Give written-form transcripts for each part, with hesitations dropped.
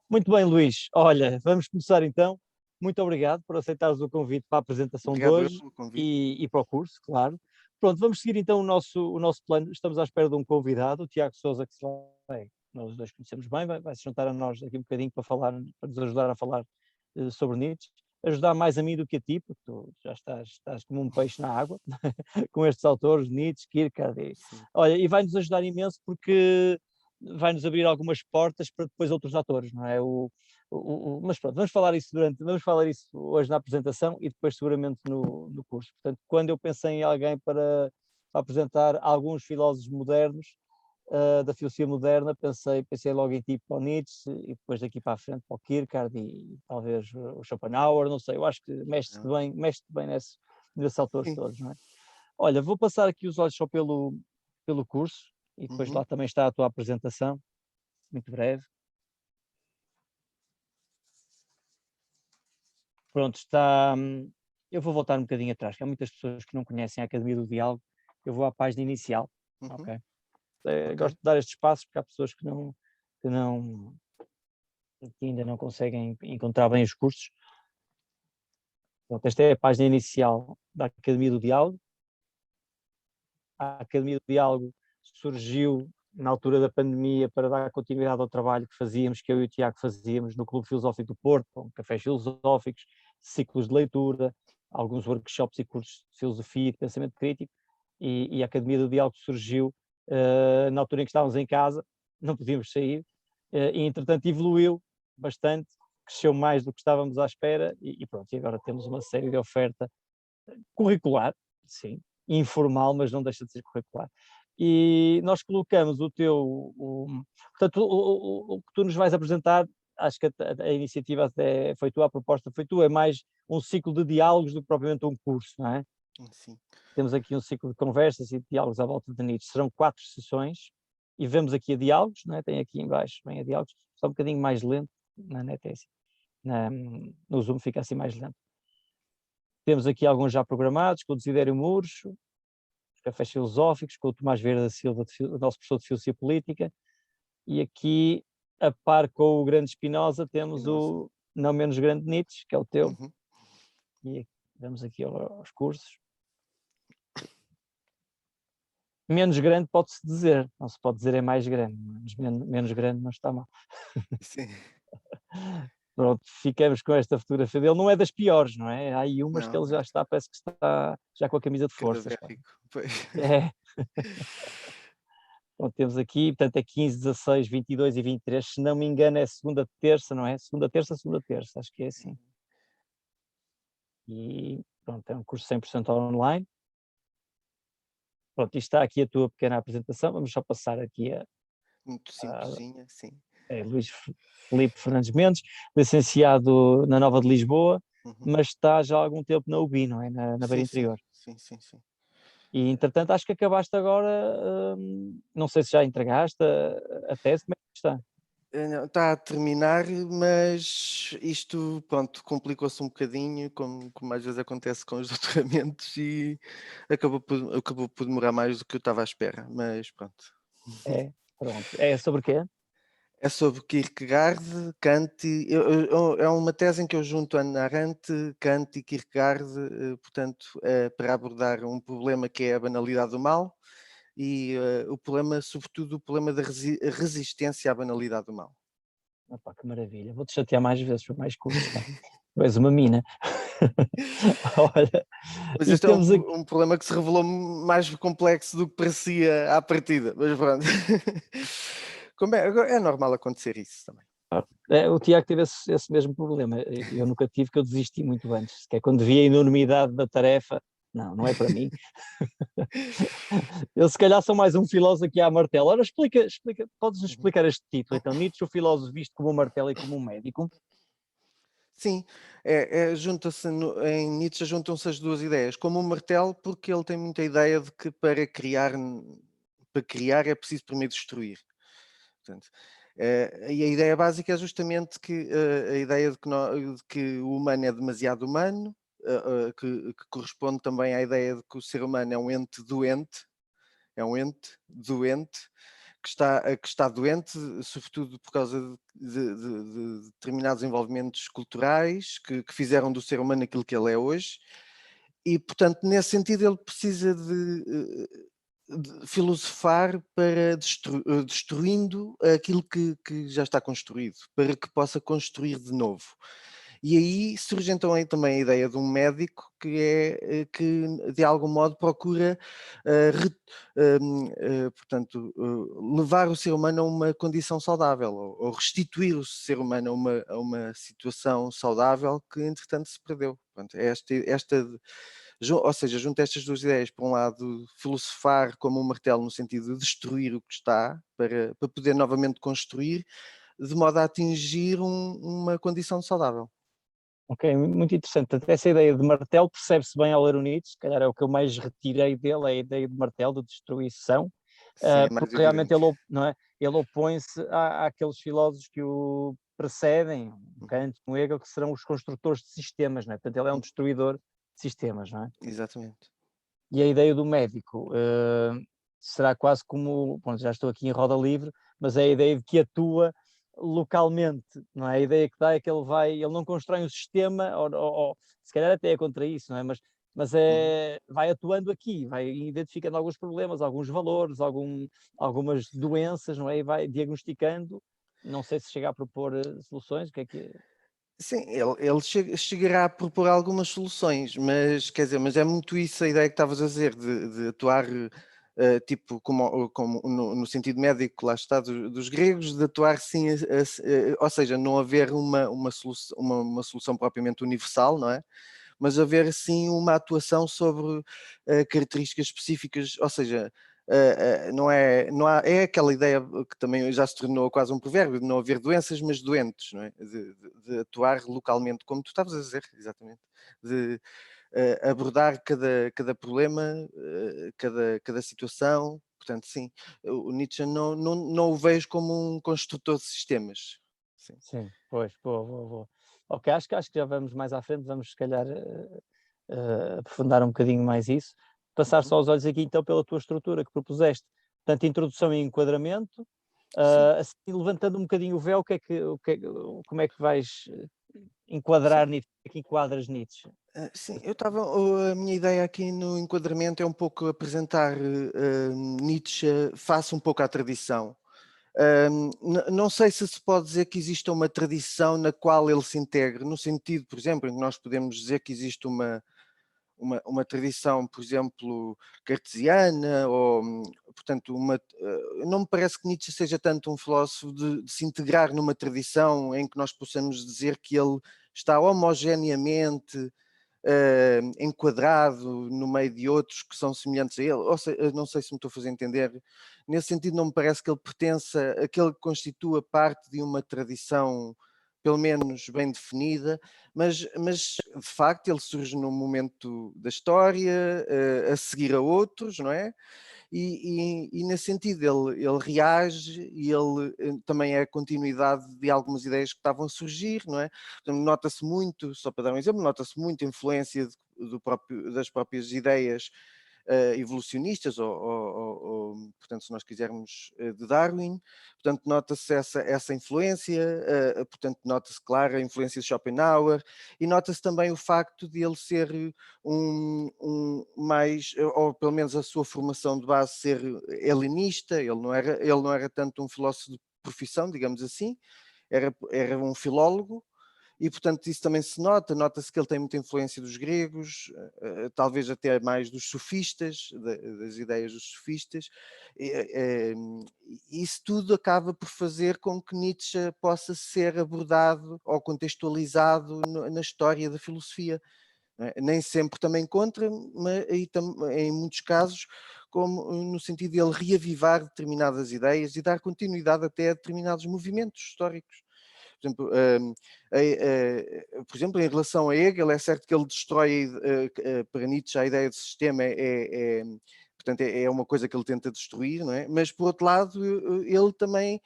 Muito bem, Luís. Olha, vamos começar então. Muito obrigado por aceitares o convite para a apresentação de Obrigado eu hoje pelo convite. e para o curso, claro. Pronto, vamos seguir então o nosso plano. Estamos à espera de um convidado, o Tiago Sousa, que se vai, nós dois conhecemos bem, vai se juntar a nós aqui um bocadinho para falar, para nos ajudar a falar sobre Nietzsche. Ajudar mais a mim do que a ti, porque tu já estás como um peixe na água, com estes autores, Nietzsche, Kierkegaard. Sim. Olha, e vai-nos ajudar imenso porque vai-nos abrir algumas portas para depois outros atores, não é? Mas pronto, vamos falar isso hoje na apresentação e depois seguramente no curso. Portanto, quando eu pensei em alguém para apresentar alguns filósofos modernos, da filosofia moderna, pensei logo em tipo ao Nietzsche e depois daqui para a frente para o Kierkegaard e talvez o Schopenhauer, não sei, eu acho que Ah, mexe bem nesses autores sim. todos, não é? Olha, vou passar aqui os olhos só pelo curso e depois Uhum. lá também está a tua apresentação, muito breve. Pronto, eu vou voltar um bocadinho atrás, que há muitas pessoas que não conhecem a Academia do Diálogo. Eu vou à página inicial, Uhum. ok? Ok. Gosto de dar estes passos porque há pessoas que não, que ainda não conseguem encontrar bem os cursos. Pronto, esta é a página inicial da Academia do Diálogo. A Academia do Diálogo surgiu na altura da pandemia para dar continuidade ao trabalho que fazíamos, que eu e o Tiago fazíamos no Clube Filosófico do Porto, com cafés filosóficos, ciclos de leitura, alguns workshops e cursos de filosofia e de pensamento crítico, e a Academia do Diálogo surgiu na altura em que estávamos em casa, não podíamos sair, e entretanto evoluiu bastante, cresceu mais do que estávamos à espera, e pronto, e agora temos uma série de oferta curricular, sim, informal, mas não deixa de ser curricular. E nós colocamos portanto, o que tu nos vais apresentar, acho que a iniciativa até foi tua, a proposta foi tua, é mais um ciclo de diálogos do que propriamente um curso, não é? Sim. Temos aqui um ciclo de conversas e de diálogos à volta de Nietzsche, serão 4 sessões, e vemos aqui a diálogos, não é? Tem aqui em baixo, bem a diálogos, só um bocadinho mais lento, na net é assim, no Zoom fica assim mais lento. Temos aqui alguns já programados, com o Desidério Murcho, os cafés filosóficos, com o Tomás Vieira da Silva, o nosso professor de Filosofia Política, e aqui, a par com o grande Spinoza, temos Spinoza. o não menos grande Nietzsche, que é o teu, Uhum. e vamos aqui aos cursos. Menos grande pode-se dizer, não se pode dizer é mais grande, mas menos grande não está mal. Sim. Pronto, ficamos com esta fotografia dele, não é das piores, não é? Há aí umas que Não, ele já está, parece que está já com a camisa de forças. Pá. cadavérico. Pois. É. Bom, temos aqui, portanto, é 15, 16, 22 e 23, se não me engano é segunda, terça, não é? Segunda, terça, acho que é assim. E pronto, é um curso 100% online. Pronto, isto está aqui a tua pequena apresentação, vamos só passar aqui Muito a simplesinha, sim. Luís Filipe Fernandes Mendes, licenciado na Nova de Lisboa, Uhum. mas está já há algum tempo na UBI, não é? Na Beira Sim, sim, Interior. sim, sim, sim. E entretanto acho que acabaste agora, não sei se já entregaste a tese, como é que está? Não, está a terminar, mas isto, pronto, complicou-se um bocadinho, como às vezes acontece com os doutoramentos, e acabou por demorar mais do que eu estava à espera, mas pronto. É, pronto. É sobre quê? É sobre Kierkegaard, Kant e é uma tese em que eu junto Hannah Arendt, Kant e Kierkegaard, portanto, para abordar um problema que é a banalidade do mal e, o problema, sobretudo, o problema da resistência à banalidade do mal. Opa, que maravilha. Vou-te chatear mais vezes por mais cursos, pá. Tu és uma mina. Olha, Mas e este é um temos aqui. um problema que se revelou mais complexo do que parecia à partida, mas pronto. Como é normal acontecer isso também. O Tiago teve esse mesmo problema. Eu nunca tive, que eu desisti muito antes. Que é quando vi a enormidade da tarefa. Não, não é para mim. Eu se calhar sou mais um filósofo que há martelo. Ora, podes Uhum. explicar este título? Então, Nietzsche, o filósofo visto como um martelo e como um médico. Sim, junta-se em Nietzsche juntam-se as 2 ideias, como um martelo, porque ele tem muita ideia de que para criar é preciso primeiro destruir. Portanto, e a ideia básica é justamente que, a ideia de que o humano é demasiado humano, que corresponde também à ideia de que o ser humano é um ente doente, que está doente, sobretudo por causa de determinados envolvimentos culturais que fizeram do ser humano aquilo que ele é hoje. E, portanto, nesse sentido, ele precisa de filosofar para destruindo aquilo que já está construído, para que possa construir de novo. E aí surge então aí também a ideia de um médico que de algum modo procura, portanto, levar o ser humano a uma condição saudável, ou restituir o ser humano a uma situação saudável que entretanto se perdeu. Portanto, ou seja, junta estas duas ideias, por um lado, filosofar como um martelo no sentido de destruir o que está, para poder novamente construir, de modo a atingir uma condição saudável. Ok, muito interessante. Portanto, essa ideia de martelo percebe-se bem ao ler o Nietzsche, se calhar é o que eu mais retirei dele, é a ideia de martelo, de destruição, Sim, é mais porque realmente evidente. não é? Ele opõe-se àqueles filósofos que o precedem, Kant, Hegel, que serão os construtores de sistemas, não é? Portanto, ele é um destruidor de sistemas, não é? Exatamente. E a ideia do médico será quase como, bom, já estou aqui em roda livre, mas é a ideia de que atua localmente, não é? A ideia que dá é que ele não constrói um sistema, ou se calhar até é contra isso, não é? Mas Uhum. vai atuando aqui, vai identificando alguns problemas, alguns valores, algumas doenças, não é? E vai diagnosticando, não sei se chega a propor soluções, o que é que... Sim, ele chegará a propor algumas soluções, mas quer dizer, mas é muito isso a ideia que estavas a dizer, de atuar tipo como no sentido médico, lá está, dos gregos, de atuar sim, ou seja, não haver uma solução propriamente universal, não é? Mas haver sim uma atuação sobre características específicas, ou seja, não há, é aquela ideia que também já se tornou quase um provérbio, de não haver doenças, mas doentes, não é? De atuar localmente, como tu estavas a dizer, exatamente, de abordar cada problema, cada situação, portanto, sim, o Nietzsche não o vejo como um construtor de sistemas. Sim. Sim, pois, boa, boa, boa. Ok, acho que já vamos mais à frente, vamos se calhar aprofundar um bocadinho mais isso. Passar Uhum. só os olhos aqui então pela tua estrutura que propuseste. Portanto, introdução e enquadramento, Sim, assim, levantando um bocadinho o véu, como é que vais sim. enquadrar Nietzsche? Como é que enquadras Nietzsche? Sim, a minha ideia aqui no enquadramento é um pouco apresentar Nietzsche face um pouco à tradição. Não sei se pode dizer que existe uma tradição na qual ele se integre, no sentido, por exemplo, em que nós podemos dizer que existe uma tradição, por exemplo, cartesiana, ou, portanto, não me parece que Nietzsche seja tanto um filósofo de se integrar numa tradição em que nós possamos dizer que ele está homogeneamente enquadrado no meio de outros que são semelhantes a ele. Ou seja, não sei se me estou a fazer entender. Nesse sentido, não me parece que ele pertença, que ele constitua parte de uma tradição, pelo menos bem definida, mas de facto ele surge num momento da história, a seguir a outros, não é? E nesse sentido ele reage e ele também é a continuidade de algumas ideias que estavam a surgir, não é? Portanto, nota-se muito, só para dar um exemplo, nota-se muito a influência das próprias ideias evolucionistas, portanto, se nós quisermos, de Darwin, portanto, nota-se essa influência, portanto, nota-se, claro, a influência de Schopenhauer, e nota-se também o facto de ele ser mais, ou pelo menos a sua formação de base ser helenista, ele não era tanto um filósofo de profissão, digamos assim, era um filólogo, e portanto isso também se nota-se que ele tem muita influência dos gregos, talvez até mais dos sofistas, das ideias dos sofistas, e isso tudo acaba por fazer com que Nietzsche possa ser abordado ou contextualizado na história da filosofia. Não é? Nem sempre também contra, mas em muitos casos, como no sentido de ele reavivar determinadas ideias e dar continuidade até a determinados movimentos históricos. Por exemplo, por exemplo, em relação a Hegel, é certo que ele destrói, para Nietzsche, a ideia de sistema portanto, é uma coisa que ele tenta destruir, não é? Mas, por outro lado, ele também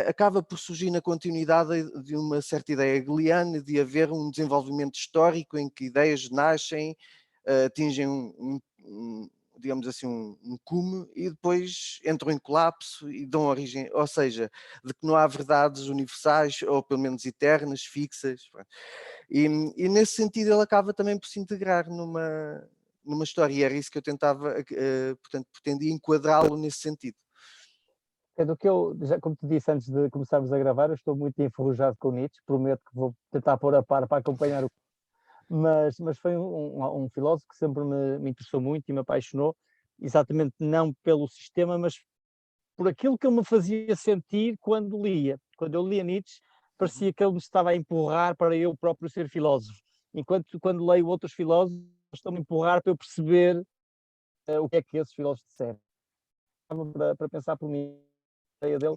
acaba por surgir na continuidade de uma certa ideia hegeliana de haver um desenvolvimento histórico em que ideias nascem, atingem digamos assim, um cume e depois entram em colapso e dão origem, ou seja, de que não há verdades universais ou pelo menos eternas, fixas. Pronto. E nesse sentido ele acaba também por se integrar numa história e era isso que eu tentava, portanto, pretendia enquadrá-lo nesse sentido. É do que eu, já, como te disse antes de começarmos a gravar, eu estou muito enferrujado com Nietzsche, prometo que vou tentar pôr a par para acompanhar o. Mas foi um filósofo que sempre me interessou muito e me apaixonou, exatamente não pelo sistema, mas por aquilo que ele me fazia sentir quando lia. Quando eu lia Nietzsche, parecia que ele me estava a empurrar para eu próprio ser filósofo. Enquanto quando leio outros filósofos, estão-me a empurrar para eu perceber o que é que esses filósofos disseram. Para pensar por mim, a ideia dele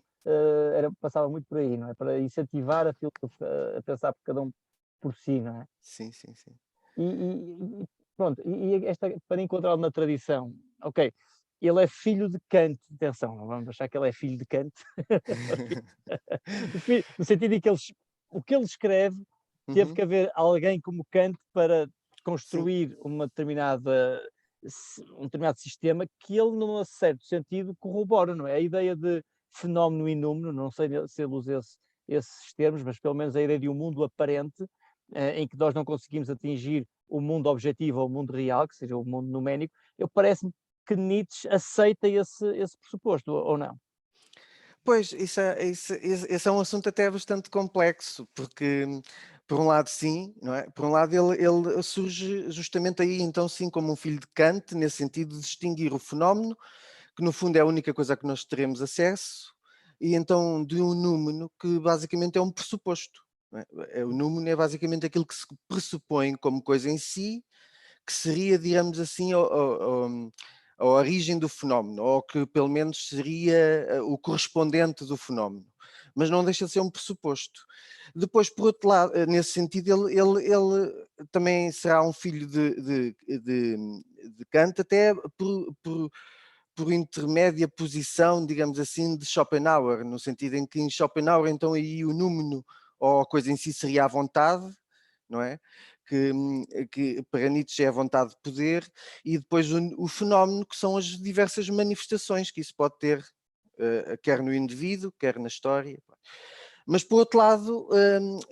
passava muito por aí, não é? Para incentivar a filosofia a pensar por cada um por si, não é? Sim, sim, sim. E pronto, e esta, para encontrá-lo na tradição, ok, ele é filho de Kant, atenção, não vamos achar que ele é filho de Kant, no sentido em que o que ele escreve teve Uhum, que haver alguém como Kant para sim. construir um determinado sistema que ele, num certo sentido, corrobora, não é? A ideia de fenómeno e número, não sei se ele usa esses termos, mas pelo menos a ideia de um mundo aparente, em que nós não conseguimos atingir o mundo objetivo ou o mundo real, que seja o mundo numénico, eu parece-me que Nietzsche aceita esse pressuposto, ou não? Pois, esse é um assunto até bastante complexo, porque, por um lado, sim, não é? Por um lado, ele surge justamente aí, então, sim, como um filho de Kant, nesse sentido de distinguir o fenómeno, que no fundo é a única coisa a que nós teremos acesso, e então de um númeno que basicamente é um pressuposto. Não é? O númeno é basicamente aquilo que se pressupõe como coisa em si, que seria, digamos assim, a origem do fenómeno, ou que pelo menos seria o correspondente do fenómeno, mas não deixa de ser um pressuposto. Depois, por outro lado, nesse sentido, ele também será um filho de Kant, até por intermédia posição, digamos assim, de Schopenhauer, no sentido em que em Schopenhauer, então, aí o número ou a coisa em si seria a vontade, não é? Que para Nietzsche é a vontade de poder, e depois o fenómeno, que são as diversas manifestações que isso pode ter, quer no indivíduo, quer na história. Mas, por outro lado,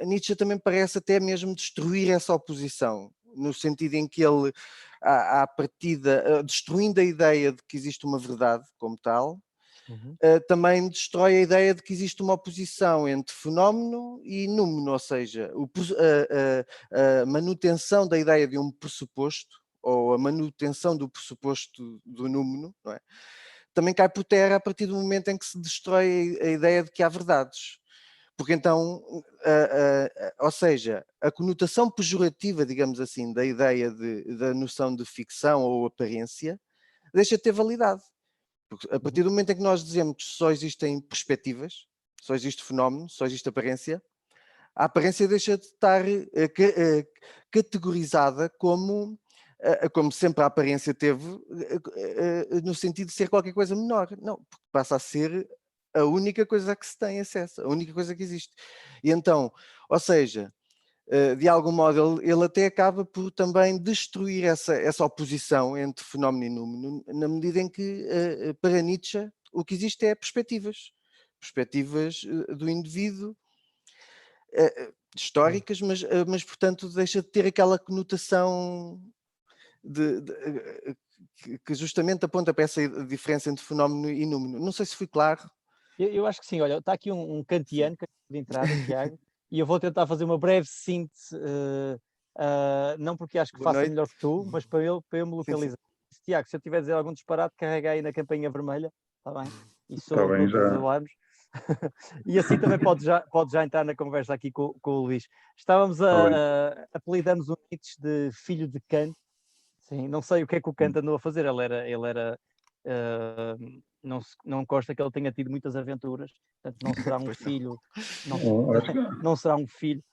Nietzsche também parece até mesmo destruir essa oposição, no sentido em que ele, à partida, destruindo a ideia de que existe uma verdade como tal, Uhum. também destrói a ideia de que existe uma oposição entre fenómeno e númeno, ou seja, a manutenção da ideia de um pressuposto, ou a manutenção do pressuposto do númeno, não é? Também cai por terra a partir do momento em que se destrói a ideia de que há verdades. Porque então, ou seja, a conotação pejorativa, digamos assim, da ideia da noção de ficção ou aparência, deixa de ter validade. Porque a Uhum. partir do momento em que nós dizemos que só existem perspectivas, só existe fenómeno, só existe aparência, a aparência deixa de estar categorizada como sempre a aparência teve, no sentido de ser qualquer coisa menor. Não, porque passa a ser a única coisa a que se tem acesso, a única coisa que existe. E então, ou seja, de algum modo, ele até acaba por também destruir essa oposição entre fenómeno e númeno, na medida em que, para Nietzsche, o que existe é perspectivas. Perspectivas do indivíduo, Sim. históricas, mas portanto deixa de ter aquela conotação que justamente aponta para essa diferença entre fenómeno e númeno. Não sei se fui claro. Eu acho que sim, olha, está aqui um Sim. kantiano de entrada, Tiago, e eu vou tentar fazer uma breve síntese, não porque acho que Boa faça noite. melhor que tu, mas para eu me Sim, sim. localizar. Tiago, se eu tiver a dizer algum disparate, carrega aí na campainha vermelha, está bem? E Está sou bem, todos os já. alarmes. E assim também pode já entrar na conversa aqui com o Luís. Estávamos Está bem. apelidamos o Nietzsche de filho de Kant. Sim, não sei o que é que o Kant andou a fazer. Ele era não consta que ele tenha tido muitas aventuras, portanto não será um Pois não. filho, não, Bom, acho que não será um filho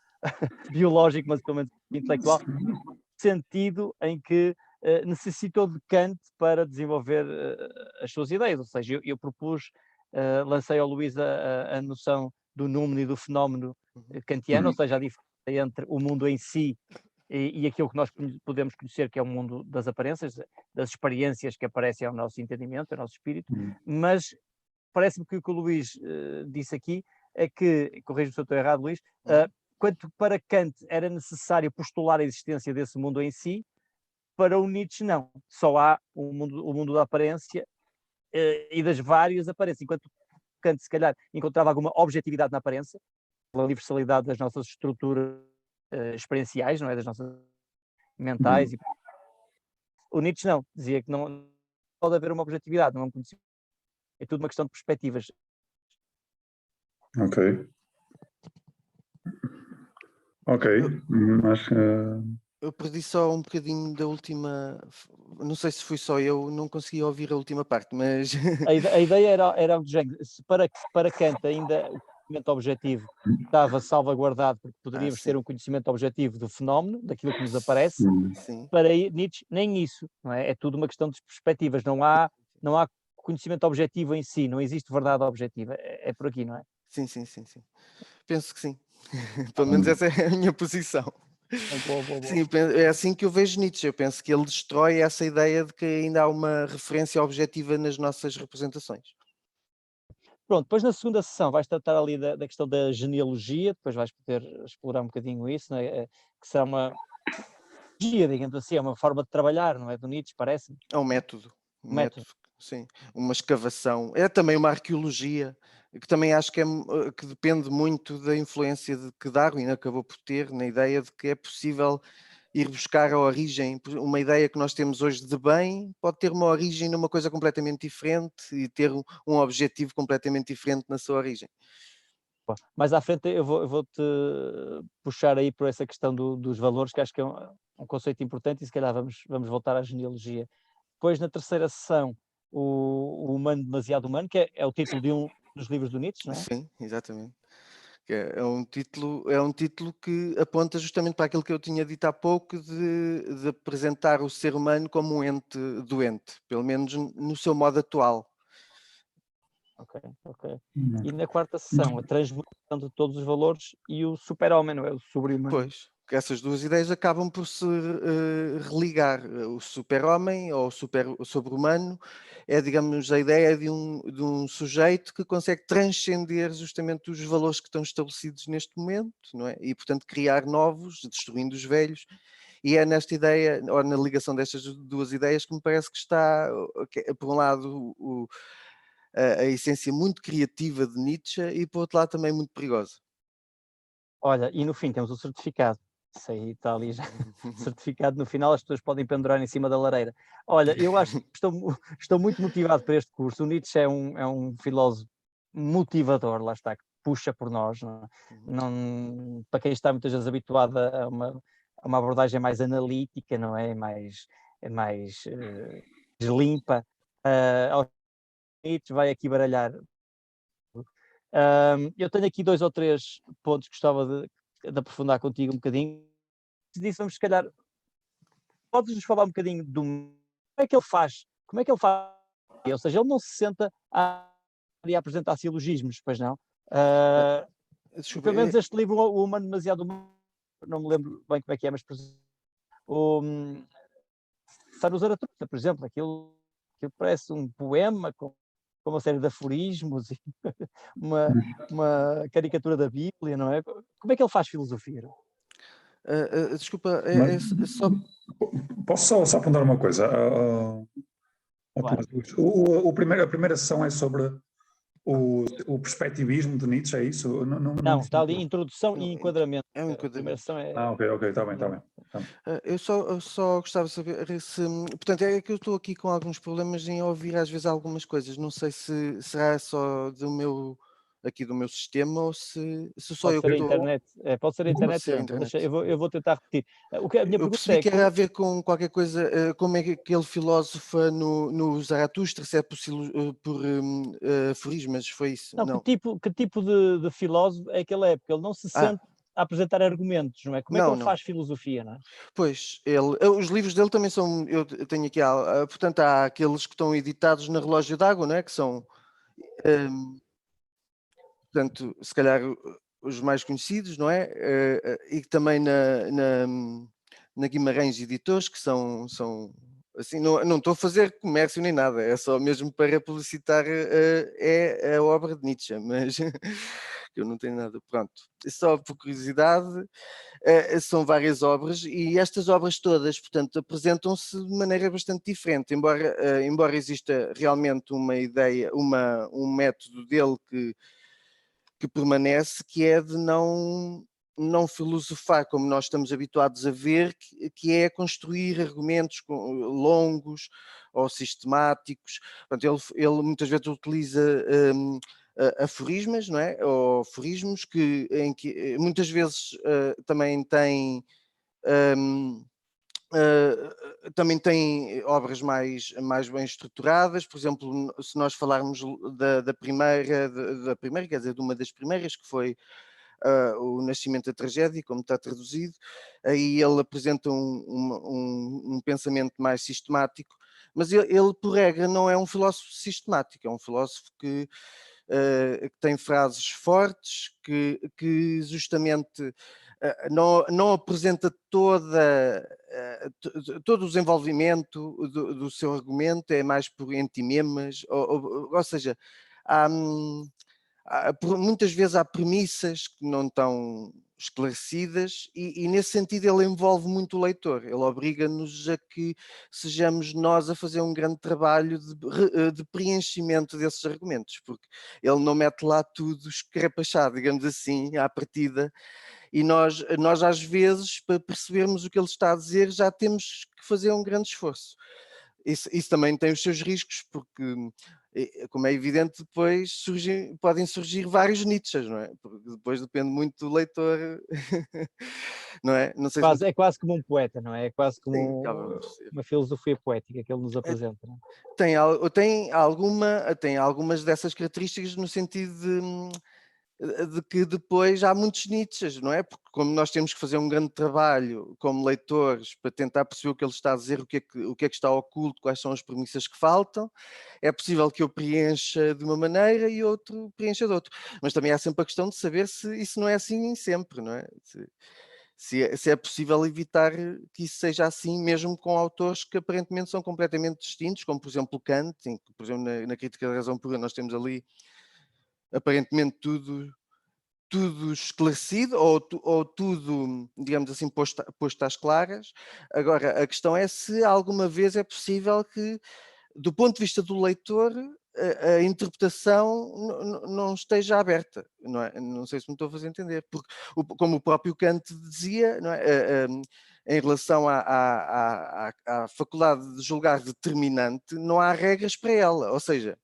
biológico, mas pelo menos intelectual, no sentido em que necessitou de Kant para desenvolver as suas ideias, ou seja, eu propus, lancei ao Luís a noção do número e do fenómeno Uhum. kantiano, ou seja, a diferença entre o mundo em si e aquilo que nós podemos conhecer, que é o mundo das aparências, das experiências que aparecem ao nosso entendimento, ao nosso espírito, mas parece-me que o que o Luís disse aqui é que, corrijo se eu estou errado, Luís, quanto para Kant era necessário postular a existência desse mundo em si, para o Nietzsche não. Só há o mundo da aparência e das várias aparências. Enquanto Kant, se calhar, encontrava alguma objetividade na aparência, pela universalidade das nossas estruturas experienciais, não é? Das nossas mentais. O Nietzsche não. Dizia que não pode haver uma objetividade, não é um conhecimento. É tudo uma questão de perspectivas. Ok. Acho que... Eu perdi só um bocadinho da última. Não sei se fui só eu, não consegui ouvir a última parte, mas. A ideia era do género, se para Kant ainda o conhecimento objetivo estava salvaguardado, porque poderíamos ter um conhecimento objetivo do fenómeno, daquilo que nos aparece, para Nietzsche nem isso, não é? É tudo uma questão de perspectivas, não há conhecimento objetivo em si, não existe verdade objetiva, é por aqui, não é? Sim. Penso que sim. Pelo menos essa é a minha posição. Boa. Sim, é assim que eu vejo Nietzsche. Eu penso que ele destrói essa ideia de que ainda há uma referência objetiva nas nossas representações. Pronto, depois na segunda sessão vais tratar ali da questão da genealogia, depois vais poder explorar um bocadinho isso, não é? Que será uma genealogia, digamos assim, é uma forma de trabalhar, não é? Do Nietzsche, parece-me. É um método. Método. Sim. Uma escavação. É também uma arqueologia, que também acho que, que depende muito da influência que Darwin acabou por ter, na ideia de que é possível ir buscar a origem. Uma ideia que nós temos hoje de bem pode ter uma origem numa coisa completamente diferente e ter um objetivo completamente diferente na sua origem. Mais à frente eu vou-te puxar aí por essa questão dos valores, que acho que é um conceito importante, e se calhar vamos voltar à genealogia. Depois, na terceira sessão, o Humano Demasiado Humano, que é o título de um dos livros do Nietzsche, não é? Sim, exatamente. É um título que aponta justamente para aquilo que eu tinha dito há pouco, de apresentar o ser humano como um ente doente, pelo menos no seu modo atual. Ok. E na quarta sessão, a transmutação de todos os valores e o super-homem, não é? O sobre-humano. Pois, que essas duas ideias acabam por se religar. O super-homem ou o sobre-humano é, digamos, a ideia de um sujeito que consegue transcender justamente os valores que estão estabelecidos neste momento, não é? E, portanto, criar novos, destruindo os velhos. E é nesta ideia, ou na ligação destas duas ideias, que me parece que está, por um lado, a essência muito criativa de Nietzsche e, por outro lado, também muito perigosa. Olha, e no fim temos o certificado. Isso aí está ali já. Certificado no final, as pessoas podem pendurar em cima da lareira. Olha, eu acho que estou muito motivado para este curso. O Nietzsche é um filósofo motivador, lá está, que puxa por nós. Não, para quem está muitas vezes habituado a uma abordagem mais analítica, não é? Mais limpa. Nietzsche vai aqui baralhar. Eu tenho aqui 2 ou 3 pontos que gostava de aprofundar contigo um bocadinho. Disso vamos, se calhar, podes-nos falar um bocadinho como é que ele faz? Como é que ele faz? Ou seja, ele não se senta a apresentar silogismos, pois não? Pelo menos este livro, O Humano Demasiado Humano, não me lembro bem como é que é, mas está no Zaratustra, por exemplo, aquilo parece um poema com uma série de aforismos e uma caricatura da Bíblia, não é? Como é que ele faz filosofia? Desculpa, só... Posso só apontar uma coisa? Claro. A primeira sessão é sobre o perspectivismo de Nietzsche, é isso? Não, está ali introdução e enquadramento. É um A primeira enquadramento. sessão é... ok, está bem. Eu só gostava de saber se... Portanto, é que eu estou aqui com alguns problemas em ouvir às vezes algumas coisas. Não sei se será só do meu sistema ou se sou eu que estou... Pode ser a internet. Pode ser a internet. Eu vou tentar repetir. A minha Eu pergunta percebi é... que era a ver com qualquer coisa, como é que aquele filósofo no Zaratustra, se é por aforismos, foi isso? Não, que tipo de filósofo é que ele é? Porque ele não se sente a apresentar argumentos, não é? Como é que ele faz filosofia, não é? Pois, os livros dele também são, eu tenho aqui, portanto, há aqueles que estão editados na Relógio d'Água, não é? Que são, portanto, se calhar os mais conhecidos, não é? E também na Guimarães Editores, que são assim, não estou a fazer comércio nem nada, é só mesmo para publicitar a obra de Nietzsche, mas eu não tenho nada, pronto. Só por curiosidade, são várias obras e estas obras todas, portanto, apresentam-se de maneira bastante diferente, embora exista realmente uma ideia, um método dele que permanece, que é de não filosofar como nós estamos habituados a ver, que é construir argumentos longos ou sistemáticos. Portanto, ele muitas vezes utiliza aforismas, não é? Ou aforismos em que muitas vezes também tem também tem obras mais bem estruturadas. Por exemplo, se nós falarmos da primeira, quer dizer, de uma das primeiras, que foi o Nascimento da Tragédia, como está traduzido, aí ele apresenta um pensamento mais sistemático, mas ele, por regra, não é um filósofo sistemático, é um filósofo que tem frases fortes, que justamente não apresenta todo o desenvolvimento do seu argumento, é mais por entimemas, ou seja, há, muitas vezes há premissas que não estão esclarecidas e nesse sentido ele envolve muito o leitor, ele obriga-nos a que sejamos nós a fazer um grande trabalho de preenchimento desses argumentos, porque ele não mete lá tudo escarapachado, digamos assim, à partida, e nós às vezes, para percebermos o que ele está a dizer, já temos que fazer um grande esforço. Isso também tem os seus riscos, porque, como é evidente, depois podem surgir vários Nietzsches, não é? Porque depois depende muito do leitor, não é? Não sei se É quase como um poeta, não é? É quase sim, como uma filosofia poética que ele nos apresenta, não é? tem algumas dessas características no sentido de que depois há muitos Nietzsches, não é? Porque como nós temos que fazer um grande trabalho como leitores para tentar perceber o que ele está a dizer, o que é que está oculto, quais são as premissas que faltam, é possível que eu preencha de uma maneira e outro preencha de outro. Mas também há sempre a questão de saber se isso não é assim sempre, não é? Se é possível evitar que isso seja assim, mesmo com autores que aparentemente são completamente distintos, como por exemplo Kant, por exemplo na Crítica da Razão Pura nós temos ali aparentemente tudo esclarecido ou tudo, digamos assim, posto às claras. Agora, a questão é se alguma vez é possível que, do ponto de vista do leitor, a interpretação não esteja aberta, não é? Não sei se me estou a fazer entender, porque como o próprio Kant dizia, não é? Em relação à faculdade de julgar determinante, não há regras para ela, ou seja,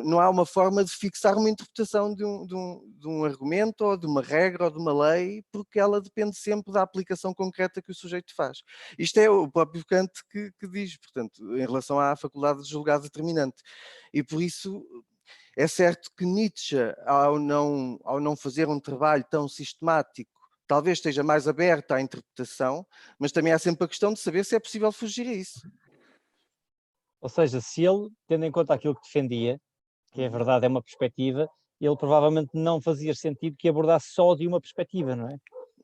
não há uma forma de fixar uma interpretação de um argumento ou de uma regra ou de uma lei, porque ela depende sempre da aplicação concreta que o sujeito faz. Isto é o próprio Kant que diz, portanto, em relação à faculdade de julgar determinante. E por isso é certo que Nietzsche, ao não fazer um trabalho tão sistemático, talvez esteja mais aberto à interpretação, mas também há sempre a questão de saber se é possível fugir a isso. Ou seja, se ele, tendo em conta aquilo que defendia, que é verdade, é uma perspectiva, ele provavelmente não fazia sentido que abordasse só de uma perspectiva, não é?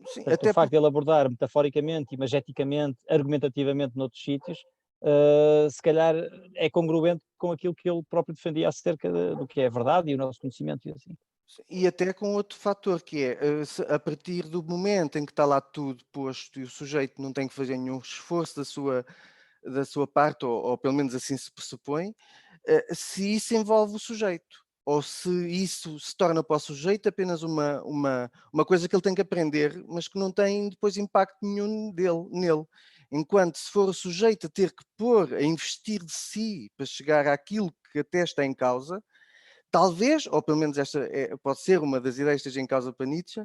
Sim, Portanto, o até facto de ele abordar metaforicamente, imageticamente, argumentativamente noutros sítios, se calhar é congruente com aquilo que ele próprio defendia acerca do que é verdade e o nosso conhecimento e assim. e até com outro fator, que é a partir do momento em que está lá tudo posto e o sujeito não tem que fazer nenhum esforço da sua parte, ou pelo menos assim se pressupõe, se isso envolve o sujeito, ou se isso se torna para o sujeito apenas uma coisa que ele tem que aprender, mas que não tem depois impacto nenhum nele. Enquanto se for o sujeito a ter que a investir de si para chegar àquilo que até está em causa, talvez, ou pelo menos esta pode ser uma das ideias que esteja em causa para Nietzsche,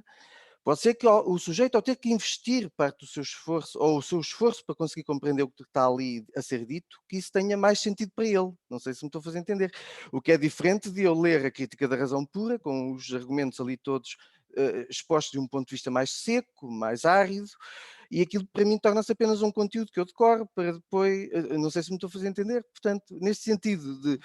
pode ser que o sujeito, ao ter que investir parte do seu esforço, ou o seu esforço para conseguir compreender o que está ali a ser dito, que isso tenha mais sentido para ele. Não sei se me estou a fazer entender. O que é diferente de eu ler a Crítica da Razão Pura, com os argumentos ali todos expostos de um ponto de vista mais seco, mais árido, e aquilo para mim torna-se apenas um conteúdo que eu decoro para depois, não sei se me estou a fazer entender, portanto, neste sentido de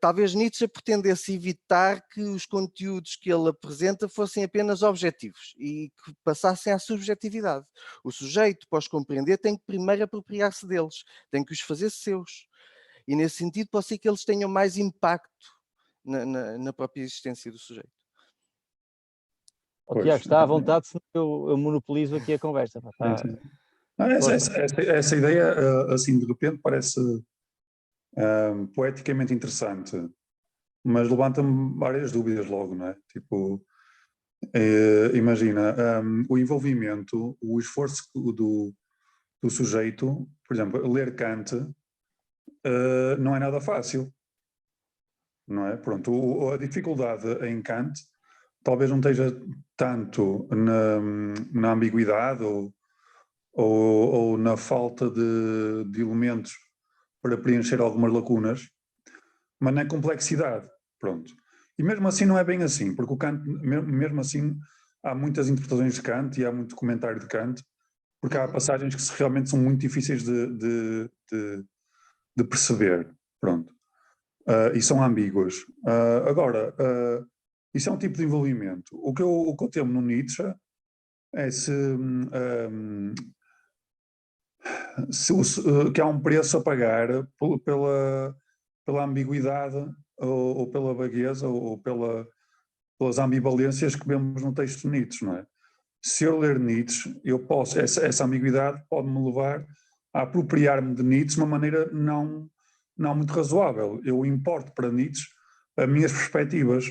talvez Nietzsche pretendesse evitar que os conteúdos que ele apresenta fossem apenas objetivos e que passassem à subjetividade. O sujeito, para os compreender, tem que primeiro apropriar-se deles, tem que os fazer seus. E nesse sentido pode ser que eles tenham mais impacto na própria existência do sujeito. O Tiago está à vontade, senão eu monopolizo aqui a conversa. Tá? Essa ideia, assim, de repente, parece poeticamente interessante, mas levanta-me várias dúvidas logo, não é? Tipo, imagina, o envolvimento, o esforço do sujeito, por exemplo, ler Kant não é nada fácil, não é? Pronto, a dificuldade em Kant talvez não esteja tanto na ambiguidade ou na falta de elementos para preencher algumas lacunas, mas na complexidade, pronto. E mesmo assim não é bem assim, porque o Kant, mesmo assim, há muitas interpretações de Kant e há muito comentário de Kant, porque há passagens que realmente são muito difíceis de perceber, pronto. E são ambíguas. Agora, isso é um tipo de envolvimento. O que eu temo no Nietzsche é que há um preço a pagar pela ambiguidade ou pela vagueza ou pelas ambivalências que vemos no texto de Nietzsche, não é? Se eu ler Nietzsche, eu posso, essa ambiguidade pode-me levar a apropriar-me de Nietzsche de uma maneira não muito razoável. Eu importo para Nietzsche as minhas perspectivas.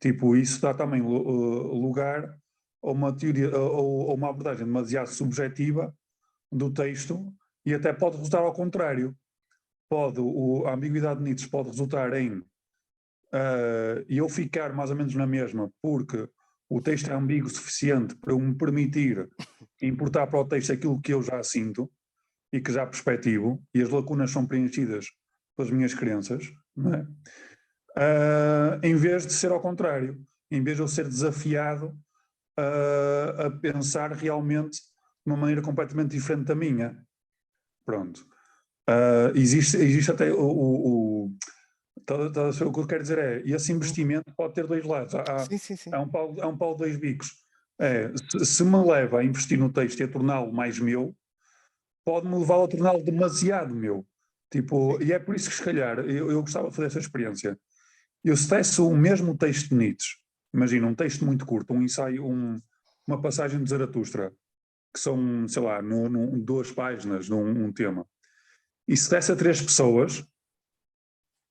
Tipo, isso dá também lugar a uma teoria ou uma abordagem demasiado subjetiva do texto e até pode resultar ao contrário. A ambiguidade de Nietzsche pode resultar em eu ficar mais ou menos na mesma porque o texto é ambíguo o suficiente para me permitir importar para o texto aquilo que eu já sinto e que já perspectivo, e as lacunas são preenchidas pelas minhas crenças, não é? Em vez de ser ao contrário, em vez de eu ser desafiado a pensar realmente de uma maneira completamente diferente da minha. Pronto. Existe até o que eu quero dizer é, esse investimento pode ter dois lados. Sim. Há um pau de dois bicos. Se me leva a investir no texto e a torná-lo mais meu, pode-me levar a torná-lo demasiado meu. Tipo, e é por isso que, se calhar, eu gostava de fazer essa experiência. Eu, se desse o mesmo texto de Nietzsche, imagina, um texto muito curto, um ensaio, uma passagem de Zaratustra, que são, sei lá, 2 páginas, num tema, e se desse a 3 pessoas,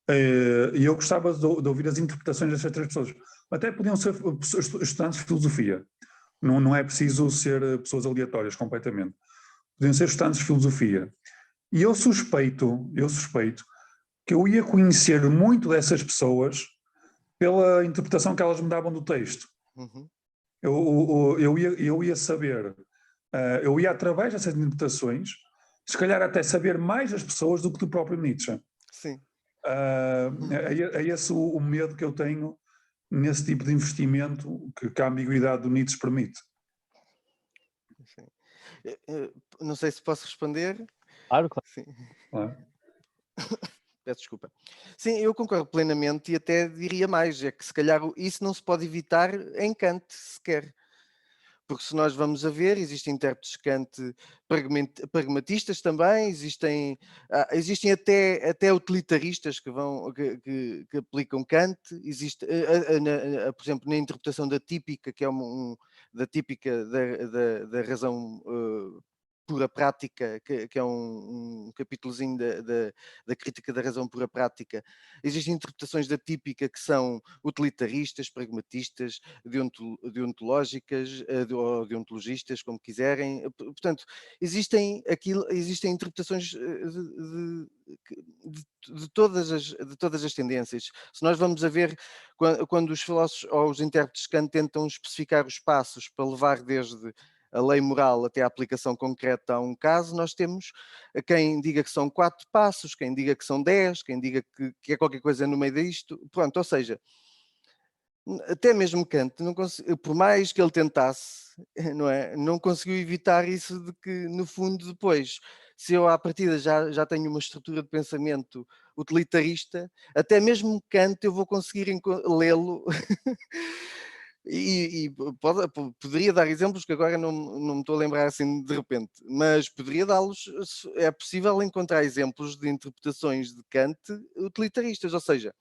e eu gostava de ouvir as interpretações dessas 3 pessoas. Até podiam ser estudantes de filosofia, não é preciso ser pessoas aleatórias completamente. Podiam ser estudantes de filosofia. E eu suspeito que eu ia conhecer muito dessas pessoas pela interpretação que elas me davam do texto. Uhum. Eu ia saber, eu ia através dessas interpretações, se calhar até saber mais das pessoas do que do próprio Nietzsche. Sim. É esse o medo que eu tenho nesse tipo de investimento que a ambiguidade do Nietzsche permite. Sim. Não sei se posso responder. Claro. Sim. Claro. Peço desculpa. Sim, eu concordo plenamente e até diria mais, é que se calhar isso não se pode evitar em Kant sequer. Porque se nós vamos a ver, existem intérpretes de Kant pragmatistas também, existem até utilitaristas que aplicam Kant, existe, por exemplo, na interpretação da típica, que é da típica da razão pura prática, que é um capítulozinho da crítica da razão pura prática. Existem interpretações da típica que são utilitaristas, pragmatistas, deontológicas, ou deontologistas, como quiserem. Portanto, existem interpretações de todas as tendências. Se nós vamos a ver, quando os filósofos ou os intérpretes de Kant tentam especificar os passos para levar desde a lei moral até a aplicação concreta a um caso, nós temos quem diga que são 4 passos, quem diga que são 10, quem diga que é qualquer coisa no meio disto. Pronto, ou seja, até mesmo Kant, por mais que ele tentasse, não conseguiu evitar isso de que, no fundo, depois, se eu à partida já tenho uma estrutura de pensamento utilitarista, até mesmo Kant eu vou conseguir lê-lo e poderia dar exemplos que agora não me estou a lembrar assim de repente, mas poderia dá-los. É possível encontrar exemplos de interpretações de Kant utilitaristas, ou seja,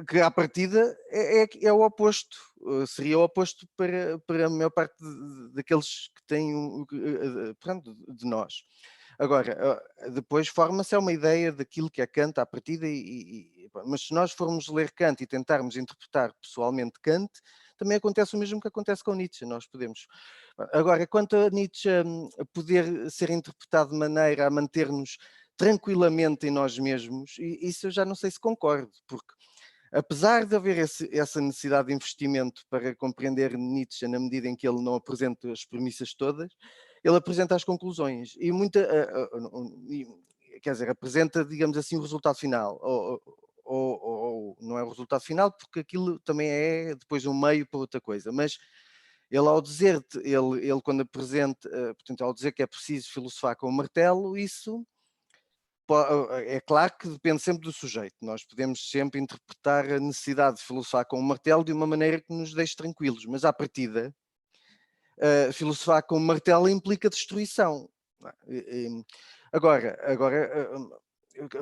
que à partida é o oposto, seria o oposto para a maior parte daqueles que têm, pronto, de nós. Agora, depois forma-se uma ideia daquilo que é Kant à partida, mas se nós formos ler Kant e tentarmos interpretar pessoalmente Kant, também acontece o mesmo que acontece com Nietzsche, nós podemos. Agora, quanto a Nietzsche poder ser interpretado de maneira a manter-nos tranquilamente em nós mesmos, isso eu já não sei se concordo, porque apesar de haver essa necessidade de investimento para compreender Nietzsche na medida em que ele não apresenta as premissas todas, ele apresenta as conclusões e quer dizer, apresenta, digamos assim, o resultado final, ou não é o resultado final, porque aquilo também é depois um meio para outra coisa, mas ele ao dizer-te, ele quando apresenta, portanto, ao dizer que é preciso filosofar com o martelo, isso é claro que depende sempre do sujeito. Nós podemos sempre interpretar a necessidade de filosofar com o martelo de uma maneira que nos deixe tranquilos, mas à partida, filosofar com o martelo implica destruição. Agora,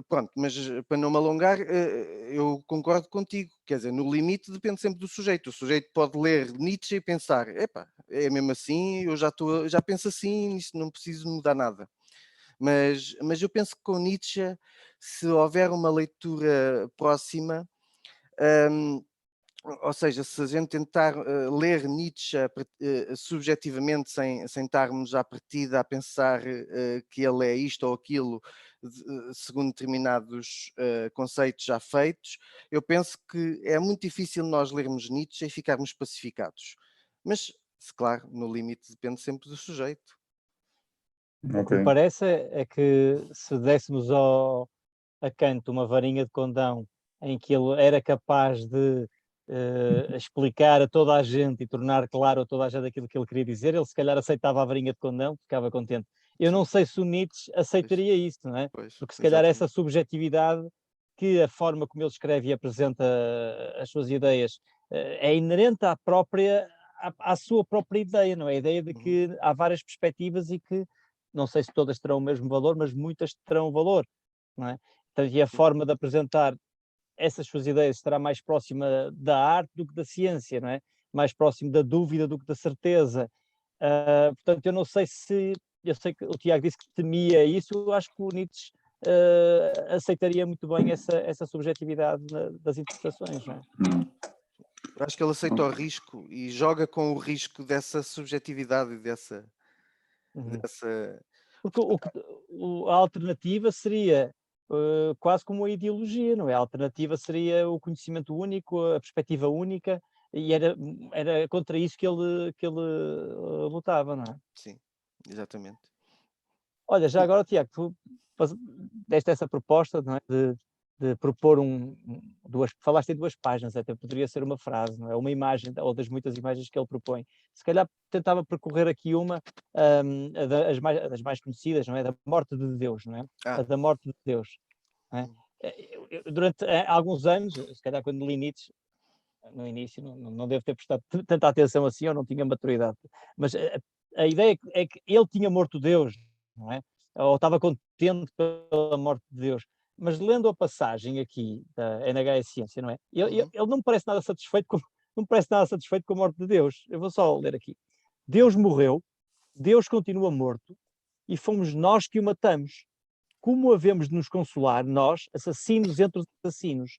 pronto, mas para não me alongar, eu concordo contigo. Quer dizer, no limite depende sempre do sujeito. O sujeito pode ler Nietzsche e pensar, epá, é mesmo assim, eu já penso assim, isto não preciso mudar nada. Mas eu penso que com Nietzsche, se houver uma leitura próxima, ou seja, se a gente tentar ler Nietzsche subjetivamente, sem estarmos à partida a pensar que ele é isto ou aquilo, segundo determinados conceitos já feitos, eu penso que é muito difícil nós lermos Nietzsche e ficarmos pacificados. Mas, claro, no limite depende sempre do sujeito. O que me parece é que se dessemos a Kant uma varinha de condão em que ele era capaz de explicar a toda a gente e tornar claro a toda a gente aquilo que ele queria dizer, ele se calhar aceitava a varinha de condão, ficava contente. Eu não sei se o Nietzsche aceitaria isso, não é? Porque se calhar essa subjetividade, que a forma como ele escreve e apresenta as suas ideias é inerente à sua própria ideia, não é? A ideia de que há várias perspectivas e que não sei se todas terão o mesmo valor, mas muitas terão valor, não é? Então, e a forma de apresentar essas suas ideias estará mais próxima da arte do que da ciência, não é? Mais próximo da dúvida do que da certeza. Portanto, eu não sei se... Eu sei que o Tiago disse que temia isso, eu acho que o Nietzsche aceitaria muito bem essa subjetividade das interpretações, não é? Eu acho que ele aceita o risco e joga com o risco dessa subjetividade e dessa... Porque a alternativa seria quase como a ideologia, não é? A alternativa seria o conhecimento único, a perspectiva única, e era contra isso que ele lutava, não é? Sim, exatamente. Olha, já agora, Tiago, tu deste essa proposta, não é? De propor falaste em 2 páginas, até poderia ser uma frase, não é? Uma imagem, ou das muitas imagens que ele propõe. Se calhar tentava percorrer aqui uma, das mais conhecidas, não é? Da morte de Deus, não é? A da morte de Deus. Não é? Durante alguns anos, se calhar quando li Nietzsche, no início, não devo ter prestado tanta atenção assim, ou não tinha maturidade, mas a ideia é que ele tinha morto Deus, não é? Ou estava contente pela morte de Deus. Mas lendo a passagem aqui da NHS Ciência, não é? Ele não me parece nada satisfeito com a morte de Deus. Eu vou só ler aqui. Deus morreu, Deus continua morto e fomos nós que o matamos. Como havemos de nos consolar, nós, assassinos entre os assassinos?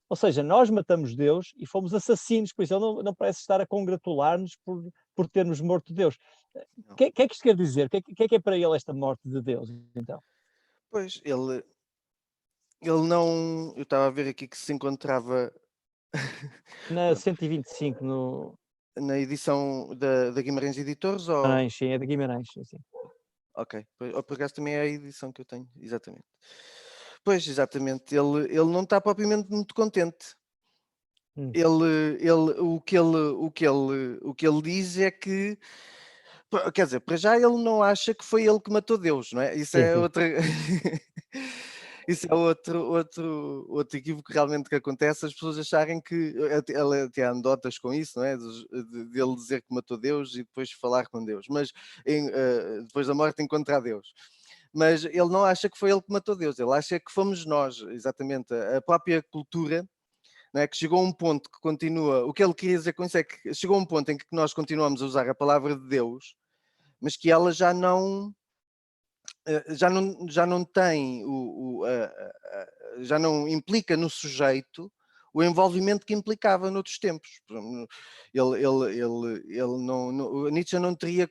Ou seja, nós matamos Deus e fomos assassinos, por isso ele não parece estar a congratular-nos por termos morto Deus. O que é que isto quer dizer? O que é que é para ele esta morte de Deus, então? Pois, ele não... Eu estava a ver aqui que se encontrava... Na 125, na edição da Guimarães Editores, ou... Guimarães, sim, é de Guimarães, sim. Ok, por acaso também é a edição que eu tenho, exatamente. Pois, exatamente, ele não está propriamente muito contente. O que ele diz é que Quer dizer, para já ele não acha que foi ele que matou Deus, não é? Isso Sim, é sim. outra. Isso é outro equívoco realmente que acontece, as pessoas acharem que ele tem anedotas com isso, não é? De ele dizer que matou Deus e depois falar com Deus, mas depois da morte encontrar Deus. Mas ele não acha que foi ele que matou Deus, ele acha que fomos nós, exatamente, a própria cultura, não é? Que chegou a um ponto que continua. O que ele queria dizer com isso é que chegou a um ponto em que nós continuamos a usar a palavra de Deus, mas que ela já não tem já não implica no sujeito o envolvimento que implicava noutros tempos. Por exemplo, ele não, Nietzsche não teria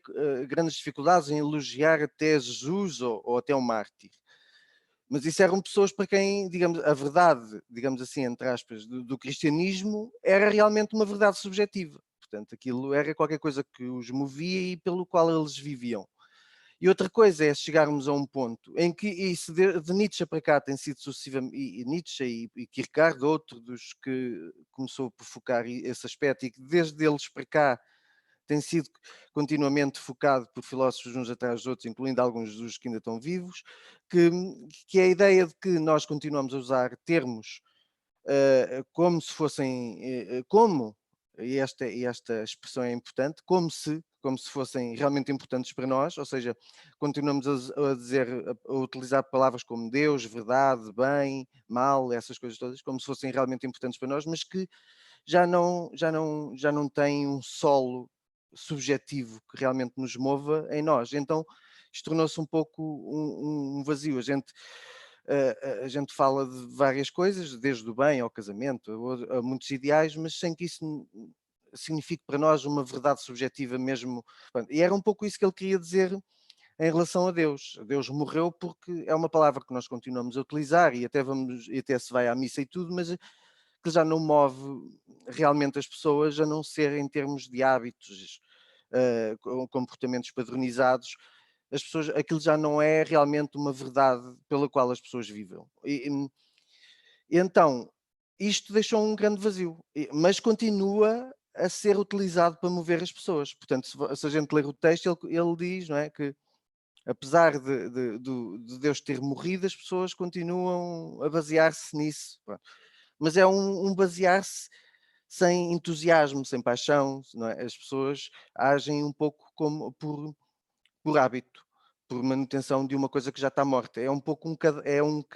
grandes dificuldades em elogiar até Jesus ou até o mártir. Mas isso eram pessoas para quem, digamos, a verdade, digamos assim, entre aspas, do cristianismo era realmente uma verdade subjetiva. Portanto, aquilo era qualquer coisa que os movia e pelo qual eles viviam. E outra coisa é chegarmos a um ponto em que isso de Nietzsche para cá tem sido sucessivamente, e Nietzsche e Kierkegaard, outro dos que começou por focar esse aspecto, e que desde eles para cá tem sido continuamente focado por filósofos uns atrás dos outros, incluindo alguns dos que ainda estão vivos, que é a ideia de que nós continuamos a usar termos como se fossem, e esta expressão é importante, como se fossem realmente importantes para nós, ou seja, continuamos a dizer, a utilizar palavras como Deus, verdade, bem, mal, essas coisas todas, como se fossem realmente importantes para nós, mas que já não têm um solo subjetivo que realmente nos mova em nós. Então, isto tornou-se um pouco um vazio. A gente fala de várias coisas, desde o bem ao casamento, a muitos ideais, mas sem que isso signifique para nós uma verdade subjetiva mesmo. E era um pouco isso que ele queria dizer em relação a Deus. Deus morreu porque é uma palavra que nós continuamos a utilizar e até se vai à missa e tudo, mas que já não move realmente as pessoas, a não ser em termos de hábitos, comportamentos padronizados. As pessoas, aquilo já não é realmente uma verdade pela qual as pessoas vivem. E então, isto deixou um grande vazio, mas continua a ser utilizado para mover as pessoas. Portanto, se a gente ler o texto, ele diz, não é, que apesar de Deus ter morrido, as pessoas continuam a basear-se nisso. Pronto. Mas é um basear-se sem entusiasmo, sem paixão, não é? As pessoas agem um pouco como por hábito, por manutenção de uma coisa que já está morta. É um pouco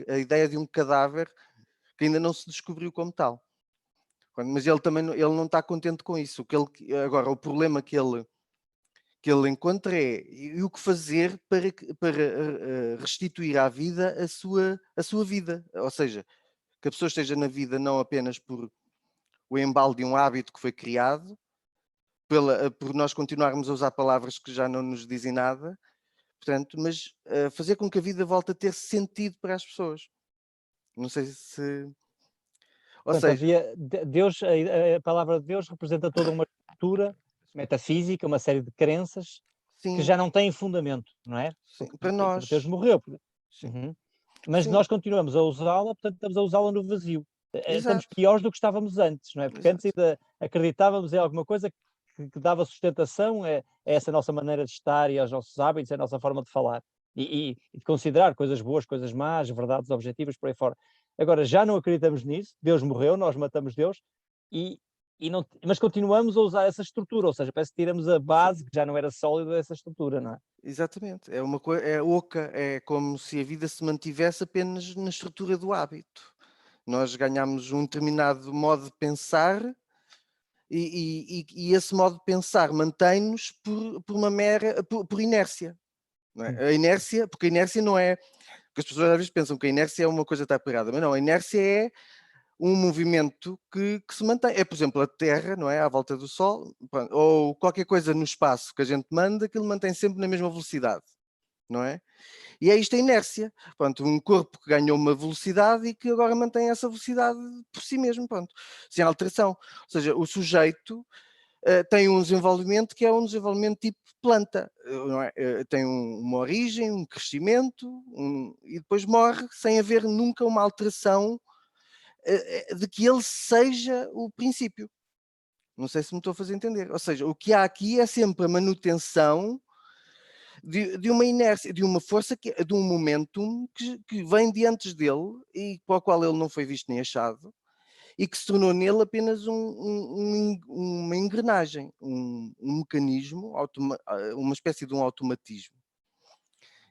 a ideia de um cadáver que ainda não se descobriu como tal. Mas ele também ele não está contente com isso. Agora, o problema que ele encontra e o que fazer para restituir à vida a sua vida. Ou seja, que a pessoa esteja na vida não apenas por o embalo de um hábito que foi criado, por nós continuarmos a usar palavras que já não nos dizem nada, portanto, mas fazer com que a vida volte a ter sentido para as pessoas. Não sei se... Ou Portanto, seja, havia Deus, a palavra de Deus representa toda uma estrutura metafísica, uma série de crenças que sim, já não têm fundamento, não é? sim, Porque para Deus nós, morreu. sim, Uhum. Mas sim, nós continuamos a usá-la, portanto estamos a usá-la no vazio. Estamos exato, piores do que estávamos antes, não é? Porque antes exato, ainda acreditávamos em alguma coisa que dava sustentação a essa nossa maneira de estar e aos nossos hábitos, a nossa forma de falar. E de considerar coisas boas, coisas más, verdades objetivas, por aí fora. Agora, já não acreditamos nisso, Deus morreu, nós matamos Deus, e, mas continuamos a usar essa estrutura, ou seja, parece que tiramos a base, sim, que já não era sólida, dessa estrutura, não é? exatamente. É uma coisa, é oca, é como se a vida se mantivesse apenas na estrutura do hábito. Nós ganhamos um determinado modo de pensar e esse modo de pensar mantém-nos por uma mera por inércia, não é? Hum. A inércia, porque a inércia não é, porque as pessoas às vezes pensam que a inércia é uma coisa que está parada, mas não, a inércia é um movimento que se mantém. É, por exemplo, a Terra, não é? À volta do Sol, pronto, ou qualquer coisa no espaço que a gente manda, aquilo mantém sempre na mesma velocidade, não é? E é isto a inércia. Pronto, um corpo que ganhou uma velocidade e que agora mantém essa velocidade por si mesmo, pronto, sem alteração. Ou seja, o sujeito tem um desenvolvimento que é um desenvolvimento tipo planta, não é? Tem uma origem, um crescimento, e depois morre sem haver nunca uma alteração de que ele seja o princípio. Não sei se me estou a fazer entender. Ou seja, o que há aqui é sempre a manutenção de uma inércia, de uma força, de um momentum que vem de antes dele e para o qual ele não foi visto nem achado, e que se tornou nele apenas uma engrenagem, um mecanismo, uma espécie de um automatismo.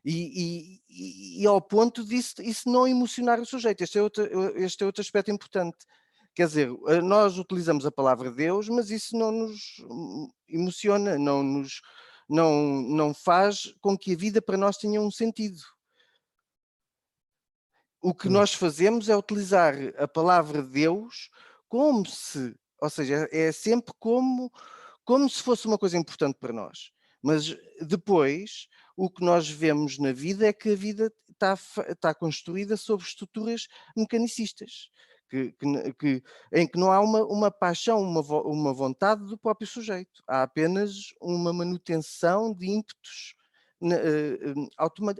E ao ponto disso isso não emocionar o sujeito. Este é outro aspecto importante. Quer dizer, nós utilizamos a palavra Deus, mas isso não nos emociona, não faz com que a vida para nós tenha um sentido. O que nós fazemos é utilizar a palavra Deus como se, ou seja, é sempre como se fosse uma coisa importante para nós. Mas depois, o que nós vemos na vida é que a vida está construída sobre estruturas mecanicistas, em que não há uma paixão, uma vontade do próprio sujeito. Há apenas uma manutenção de ímpetos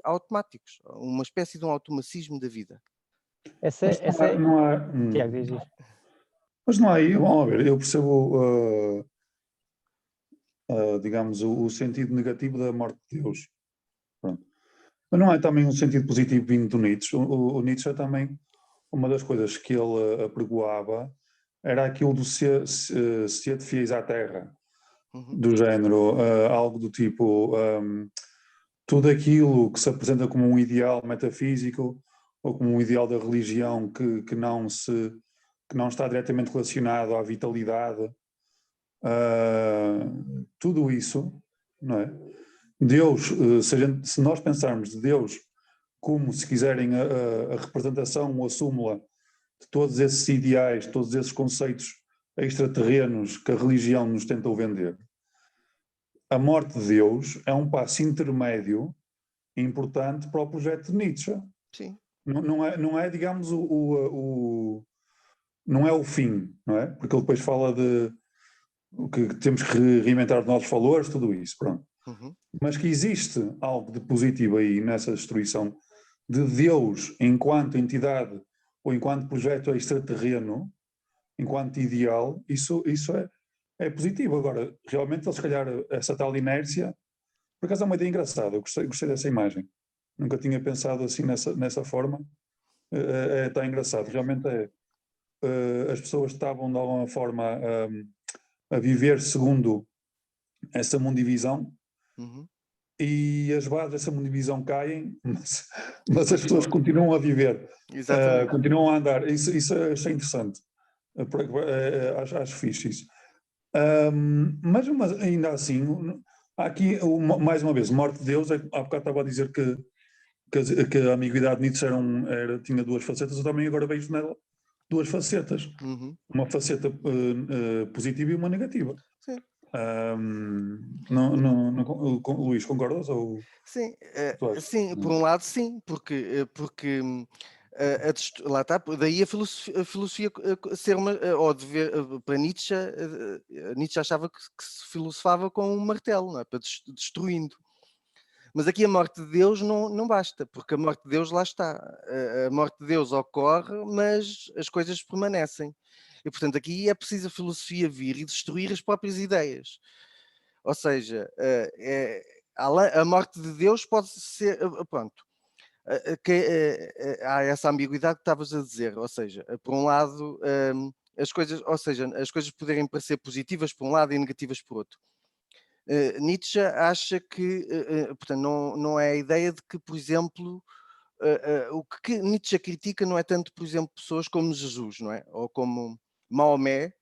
automáticos, uma espécie de um automacismo da vida. Essa é... Não há, Tiago, diz isto. mas não há aí, vamos ver, eu percebo, digamos, o sentido negativo da morte de Deus. Pronto. Mas não há também um sentido positivo vindo do Nietzsche. O Nietzsche também, uma das coisas que ele apregoava era aquilo do ser de fiéis à terra, do género, algo do tipo, tudo aquilo que se apresenta como um ideal metafísico ou como um ideal da religião que não está diretamente relacionado à vitalidade, tudo isso, não é? Deus, se nós pensarmos de Deus como, se quiserem, a representação ou a súmula de todos esses ideais, todos esses conceitos extraterrenos que a religião nos tentou vender, a morte de Deus é um passo intermédio importante para o projeto de Nietzsche. Sim. Não é, digamos, não é o fim, não é? Porque ele depois fala de que temos que reinventar novos valores, tudo isso, pronto. Mas que existe algo de positivo aí nessa destruição de Deus enquanto entidade ou enquanto projeto extraterreno, enquanto ideal, isso é positivo. Agora, realmente, se calhar, essa tal inércia, por acaso é uma ideia engraçada, eu gostei dessa imagem. Nunca tinha pensado assim nessa forma. Está engraçado, realmente as pessoas estavam de alguma forma a viver segundo essa mundivisão, e as bases dessa mundivisão caem, mas as pessoas continuam a viver, continuam a andar. Isso achei interessante, acho fixe isso. Mas ainda assim, há aqui, mais uma vez, morte de Deus. Há bocado estava a dizer que a ambiguidade de Nietzsche tinha duas facetas. Eu também agora vejo nela duas facetas, uma faceta positiva e uma negativa. Sim. Luís, concordas? Ou... Sim, sim, por um lado sim, porque lá está, daí a filosofia ser uma, ou dever, para Nietzsche, Nietzsche achava que se filosofava com um martelo, não é? Para destruindo. Mas aqui a morte de Deus não basta, porque a morte de Deus lá está. A morte de Deus ocorre, mas as coisas permanecem. E portanto aqui é preciso a filosofia vir e destruir as próprias ideias. Ou seja, a morte de Deus pode ser, pronto, há essa ambiguidade que estavas a dizer, ou seja, por um lado, as coisas poderem parecer positivas por um lado e negativas por outro. Nietzsche acha que, portanto, não é a ideia de que, por exemplo, o que Nietzsche critica não é tanto, por exemplo, pessoas como Jesus, não é? Ou como Maomé,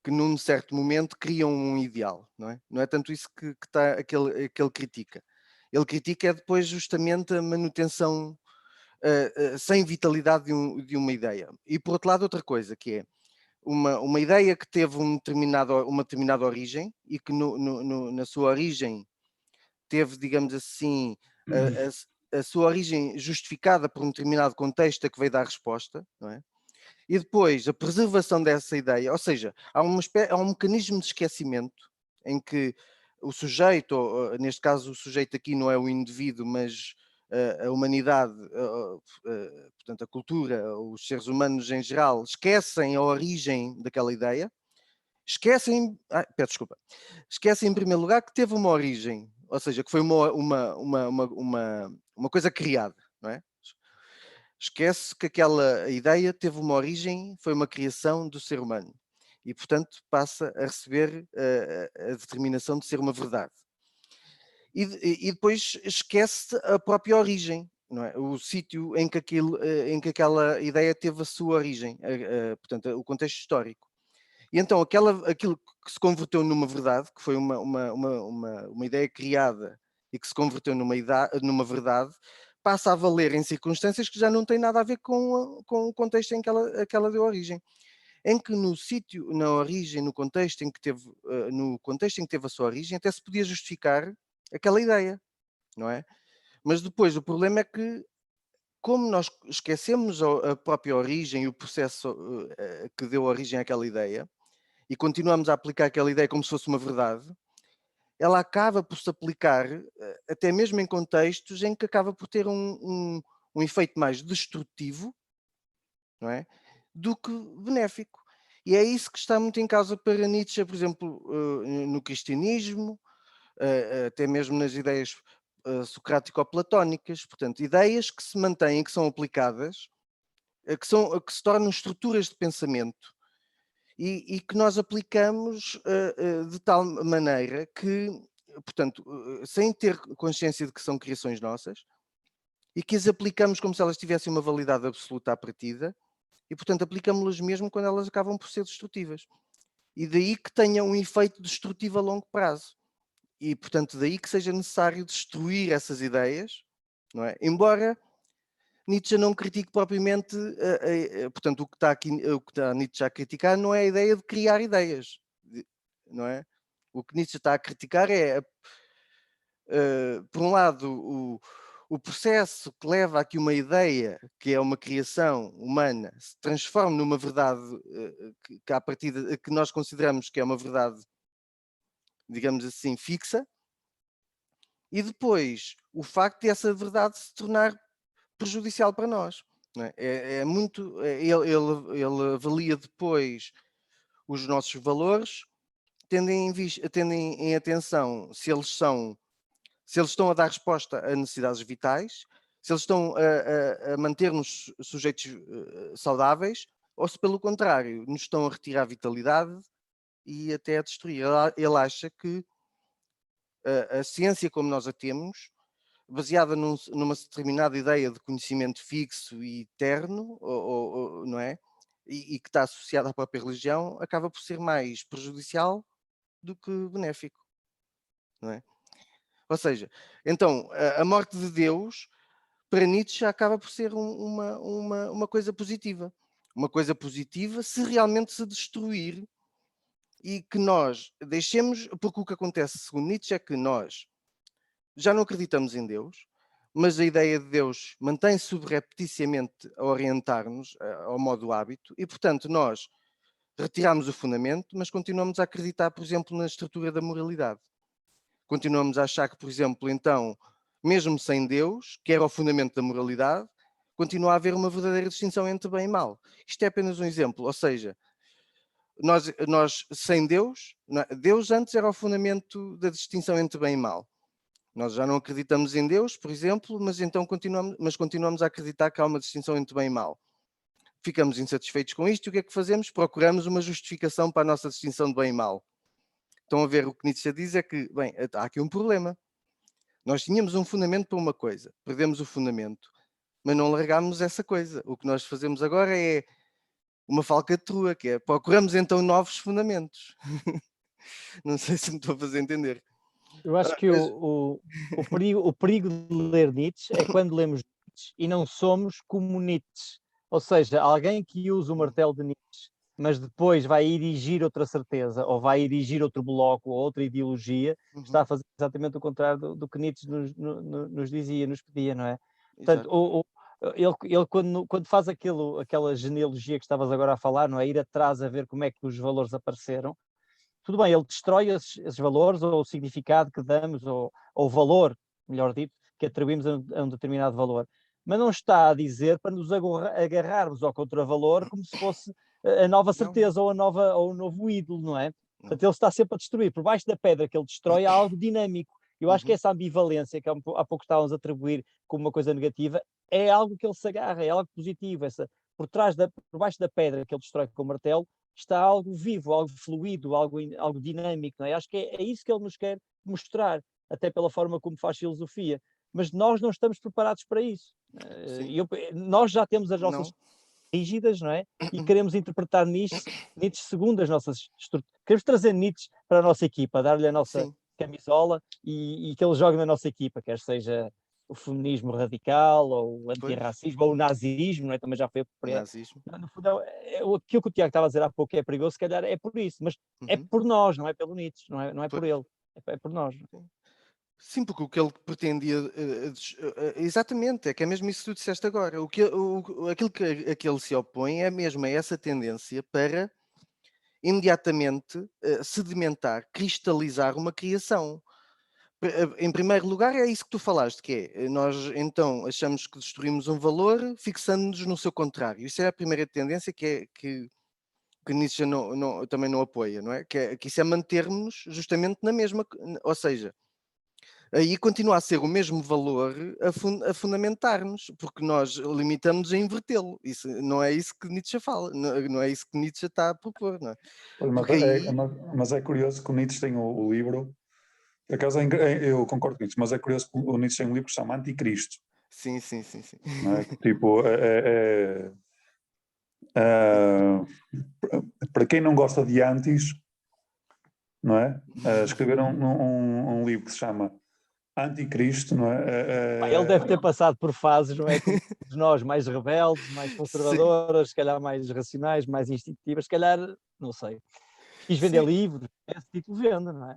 que num certo momento criam um ideal, não é? Não é tanto isso que ele critica. Ele critica depois justamente a manutenção sem vitalidade de uma ideia. E por outro lado outra coisa, que é uma ideia que teve uma determinada origem e que na sua origem teve, digamos assim, a sua origem justificada por um determinado contexto a que veio dar resposta, não é? E depois a preservação dessa ideia, ou seja, há um mecanismo de esquecimento em que o sujeito, ou, neste caso o sujeito aqui não é o indivíduo, mas a humanidade, portanto a cultura, os seres humanos em geral, esquecem a origem daquela ideia, esquecem em primeiro lugar que teve uma origem, ou seja, que foi uma coisa criada, não é? Esquece que aquela ideia teve uma origem, foi uma criação do ser humano e, portanto, passa a receber a determinação de ser uma verdade. E depois esquece a própria origem, não é? O sítio em que aquela ideia teve a sua origem, portanto, o contexto histórico. E então aquilo que se converteu numa verdade, que foi uma ideia criada e que se converteu numa verdade, passa a valer em circunstâncias que já não têm nada a ver com o contexto em que ela deu origem. Em que no sítio, na origem, no contexto em que teve a sua origem, até se podia justificar aquela ideia, não é? Mas depois o problema é que, como nós esquecemos a própria origem e o processo que deu origem àquela ideia, e continuamos a aplicar aquela ideia como se fosse uma verdade, ela acaba por se aplicar até mesmo em contextos em que acaba por ter um efeito mais destrutivo, não é? Do que benéfico. E é isso que está muito em causa para Nietzsche, por exemplo, no cristianismo, até mesmo nas ideias socrático-platónicas, portanto, ideias que se mantêm, que são aplicadas, que se tornam estruturas de pensamento e que nós aplicamos de tal maneira que, portanto, sem ter consciência de que são criações nossas, e que as aplicamos como se elas tivessem uma validade absoluta à partida, e, portanto, aplicamos-las mesmo quando elas acabam por ser destrutivas. E daí que tenha um efeito destrutivo a longo prazo. E, portanto, daí que seja necessário destruir essas ideias, não é? Embora Nietzsche não critique propriamente, portanto, o que está Nietzsche a criticar não é a ideia de criar ideias, não é? O que Nietzsche está a criticar é, por um lado, o processo que leva a que uma ideia, que é uma criação humana, se transforme numa verdade que à partida, que nós consideramos que é uma verdade, digamos assim, fixa, e depois o facto de essa verdade se tornar prejudicial para nós. Não é? É muito. Ele avalia depois os nossos valores, tendo em atenção se eles estão a dar resposta a necessidades vitais, se eles estão a manter-nos sujeitos saudáveis, ou se pelo contrário, nos estão a retirar vitalidade e até a destruir. Ele acha que a ciência como nós a temos, baseada numa determinada ideia de conhecimento fixo e eterno, não é? E que está associada à própria religião, acaba por ser mais prejudicial do que benéfico, não é? Ou seja, então, a morte de Deus, para Nietzsche, acaba por ser uma coisa positiva. Uma coisa positiva se realmente se destruir e que nós deixemos, porque o que acontece, segundo Nietzsche, é que nós já não acreditamos em Deus, mas a ideia de Deus mantém-se subrepticiamente a orientar-nos ao modo hábito e, portanto, nós retiramos o fundamento, mas continuamos a acreditar, por exemplo, na estrutura da moralidade. Continuamos a achar que, por exemplo, então, mesmo sem Deus, que era o fundamento da moralidade, continua a haver uma verdadeira distinção entre bem e mal. Isto é apenas um exemplo, ou seja, nós sem Deus, Deus antes era o fundamento da distinção entre bem e mal. Nós já não acreditamos em Deus, por exemplo, mas então continuamos a acreditar que há uma distinção entre bem e mal. Ficamos insatisfeitos com isto e o que é que fazemos? Procuramos uma justificação para a nossa distinção de bem e mal. Estão a ver, o que Nietzsche diz é que, bem, há aqui um problema. Nós tínhamos um fundamento para uma coisa, perdemos o fundamento, mas não largámos essa coisa. O que nós fazemos agora é uma falcatrua, que é procuramos então novos fundamentos. Não sei se me estou a fazer entender. Eu acho que o perigo de ler Nietzsche é quando lemos Nietzsche e não somos como Nietzsche. Ou seja, alguém que usa o martelo de Nietzsche, mas depois vai erigir outra certeza, ou vai erigir outro bloco, ou outra ideologia, está a fazer exatamente o contrário do que Nietzsche nos dizia, nos pedia, não é? Portanto, ele quando faz aquela genealogia que estavas agora a falar, não é? Ir atrás a ver como é que os valores apareceram, tudo bem, ele destrói esses valores, ou o significado que damos, ou o valor, melhor dito, que atribuímos a um determinado valor. Mas não está a dizer para nos agarrarmos ao contravalor como se fosse a nova certeza ou o novo ídolo, não é? Portanto, ele está sempre a destruir. Por baixo da pedra que ele destrói há algo dinâmico. Eu acho que essa ambivalência que há pouco estávamos a atribuir como uma coisa negativa, é algo que ele se agarra, é algo positivo. Por baixo da pedra que ele destrói com o martelo, está algo vivo, algo fluido, algo dinâmico. Não é? Acho que é isso que ele nos quer mostrar, até pela forma como faz filosofia. Mas nós não estamos preparados para isso. Nós já temos as nossas rígidas, não é? E queremos interpretar Nietzsche segundo as nossas estruturas. Queremos trazer Nietzsche para a nossa equipa, dar-lhe a nossa camisola e que ele jogue na nossa equipa, quer seja o feminismo radical, ou o antirracismo, ou o nazismo, não é? Também já foi nazismo. No fundo, aquilo que o Tiago estava a dizer há pouco é perigoso, se calhar é por isso, mas é por nós, não é pelo Nietzsche, não é por ele, é por nós. Sim, porque o que ele pretendia, exatamente, é que é mesmo isso que tu disseste agora. Aquilo a que ele se opõe é mesmo a essa tendência para imediatamente sedimentar, cristalizar uma criação. Em primeiro lugar, é isso que tu falaste, que é, nós então achamos que destruímos um valor fixando-nos no seu contrário. Isso é a primeira tendência que Nietzsche também não apoia, não é? Que isso é mantermos-nos justamente na mesma, ou seja, aí continua a ser o mesmo valor a fundamentar-nos, porque nós limitamos a invertê-lo. Isso, não é isso que Nietzsche fala, não é isso que Nietzsche está a propor, não é? Mas é curioso que o Nietzsche tem o livro, por acaso eu concordo com isso, mas é curioso que o Nietzsche tem um livro que se chama Anticristo. Sim. Não é? Tipo, para quem não gosta de antis, não é? Escreveram um livro que se chama Anticristo, não é? Ele deve ter passado por fases, não é? Como nós, mais rebeldes, mais conservadoras, se calhar mais racionais, mais instintivas, se calhar, não sei. Quis vender livros, esse título vende, não é?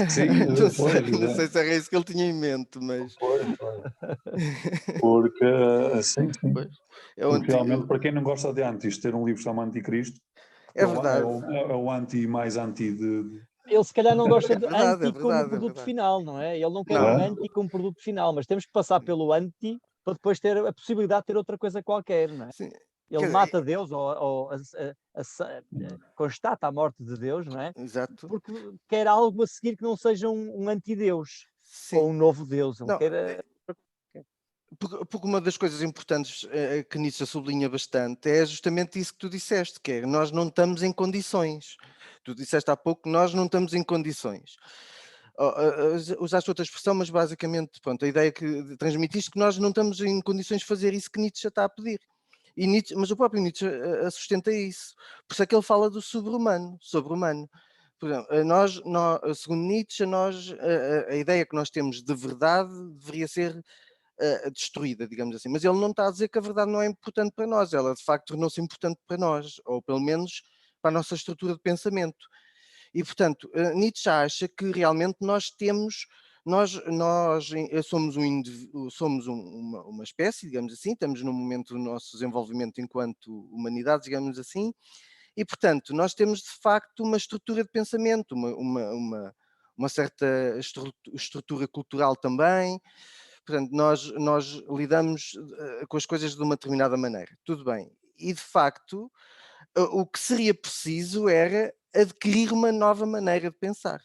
Sim, não sei se era isso que ele tinha em mente, mas... Porque, sim. Pois, realmente, para quem não gosta de antis, ter um livro chamado Anticristo, é verdade. É o anti mais anti de... Ele se calhar não gosta de verdade, anti como produto final, não é? Ele não quer Não. um anti como produto final, mas temos que passar pelo anti para depois ter a possibilidade de ter outra coisa qualquer, não é? Sim. Ele mata Deus ou constata a morte de Deus, não é? Exato. Porque quer algo a seguir que não seja um anti-Deus ou um novo Deus. Não, porque uma das coisas importantes que Nietzsche sublinha bastante é justamente isso que tu disseste, que é nós não estamos em condições. Tu disseste há pouco que nós não estamos em condições. Usaste outra expressão, mas basicamente, pronto, a ideia que transmitiste que nós não estamos em condições de fazer isso que Nietzsche já está a pedir. Mas o próprio Nietzsche sustenta isso. Por isso é que ele fala do sobre-humano. Por exemplo, segundo Nietzsche, a ideia que nós temos de verdade deveria ser destruída, digamos assim. Mas ele não está a dizer que a verdade não é importante para nós. Ela, de facto, tornou-se importante para nós, ou pelo menos para a nossa estrutura de pensamento. E, portanto, Nietzsche acha que realmente nós somos uma espécie, digamos assim, estamos num momento do nosso desenvolvimento enquanto humanidade, digamos assim, e, portanto, nós temos de facto uma estrutura de pensamento, uma certa estrutura cultural também. Portanto, nós lidamos com as coisas de uma determinada maneira. Tudo bem. E, de facto, o que seria preciso era adquirir uma nova maneira de pensar,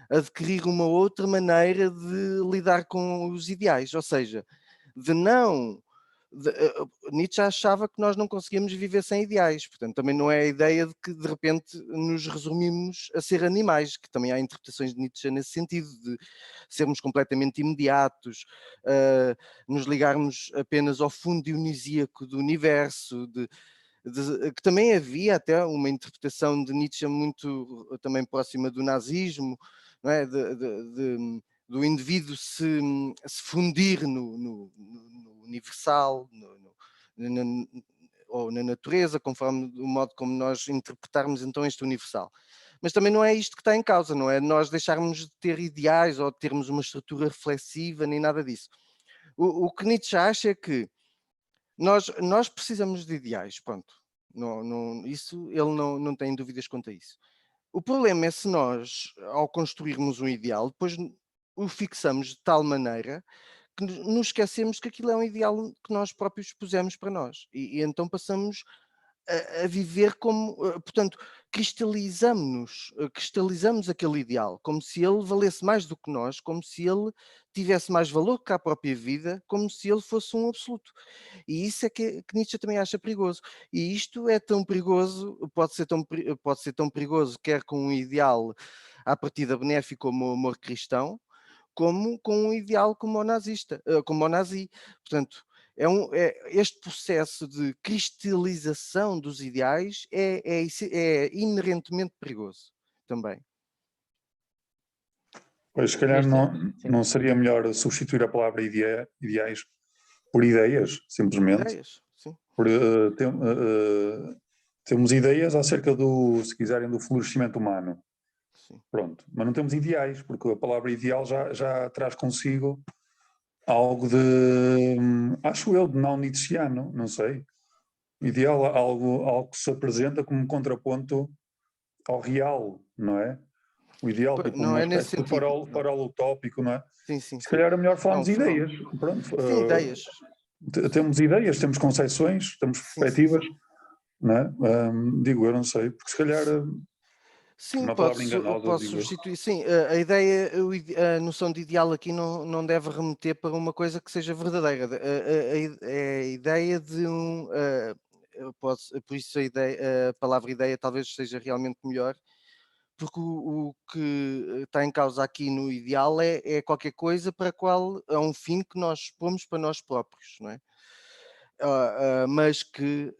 adquirir uma outra maneira de lidar com os ideais, ou seja, de não... Nietzsche achava que nós não conseguíamos viver sem ideais, portanto também não é a ideia de que de repente nos resumimos a ser animais, que também há interpretações de Nietzsche nesse sentido, de sermos completamente imediatos, nos ligarmos apenas ao fundo dionisíaco do universo, que também havia até uma interpretação de Nietzsche muito também próxima do nazismo, não é? Do indivíduo se fundir no universal, ou na natureza, conforme o modo como nós interpretarmos então este universal. Mas também não é isto que está em causa, não é nós deixarmos de ter ideais ou de termos uma estrutura reflexiva, nem nada disso. O que Nietzsche acha é que nós precisamos de ideais, pronto. Isso ele não tem dúvidas quanto a isso. O problema é se nós, ao construirmos um ideal, depois o fixamos de tal maneira que nos esquecemos que aquilo é um ideal que nós próprios pusemos para nós. E então passamos a viver como, portanto, cristalizamos aquele ideal, como se ele valesse mais do que nós, como se ele tivesse mais valor que a própria vida, como se ele fosse um absoluto. E isso é que Nietzsche também acha perigoso. E isto é tão perigoso, pode ser tão perigoso, quer com um ideal à partida benéfico como o amor cristão, como com um ideal como o nazista, como o nazi. Portanto, este processo de cristalização dos ideais é inerentemente perigoso também. Pois, se calhar Sim. não seria melhor substituir a palavra ideais por ideias, simplesmente. Ideias, sim. Temos ideias acerca se quiserem, do florescimento humano. Sim. Pronto, mas não temos ideais, porque a palavra ideal já traz consigo algo de, acho eu, de não nietzscheano, não sei. Ideal, algo que se apresenta como um contraponto ao real, não é? O ideal, tipo Não uma é nesse espécie de sentido. farol utópico, não é? Sim, sim, Se sim. calhar é melhor Não, falarmos de ideias. Pronto, sim, ideias. temos ideias, temos concepções, temos Sim, sim, perspectivas, sim. não é? Digo, eu não sei, porque se calhar é Sim, uma palavra enganosa, pode digo eu. substituir. Sim, a ideia, a noção de ideal aqui não deve remeter para uma coisa que seja verdadeira. A ideia de por isso a palavra ideia talvez seja realmente melhor, porque o que está em causa aqui no ideal é qualquer coisa para a qual é um fim que nós pomos para nós próprios, não é? Mas que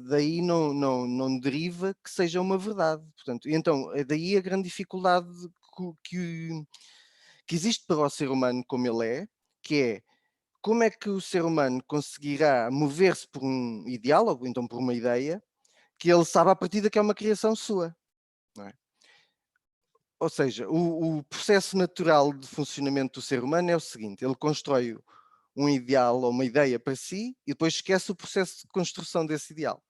daí não deriva que seja uma verdade. Portanto, e então, é daí a grande dificuldade que existe para o ser humano como ele é, que é como é que o ser humano conseguirá mover-se por um ideal, ou então por uma ideia, que ele sabe à partida que é uma criação sua, não é? Ou seja, o processo natural de funcionamento do ser humano é o seguinte: ele constrói um ideal ou uma ideia para si e depois esquece o processo de construção desse ideal.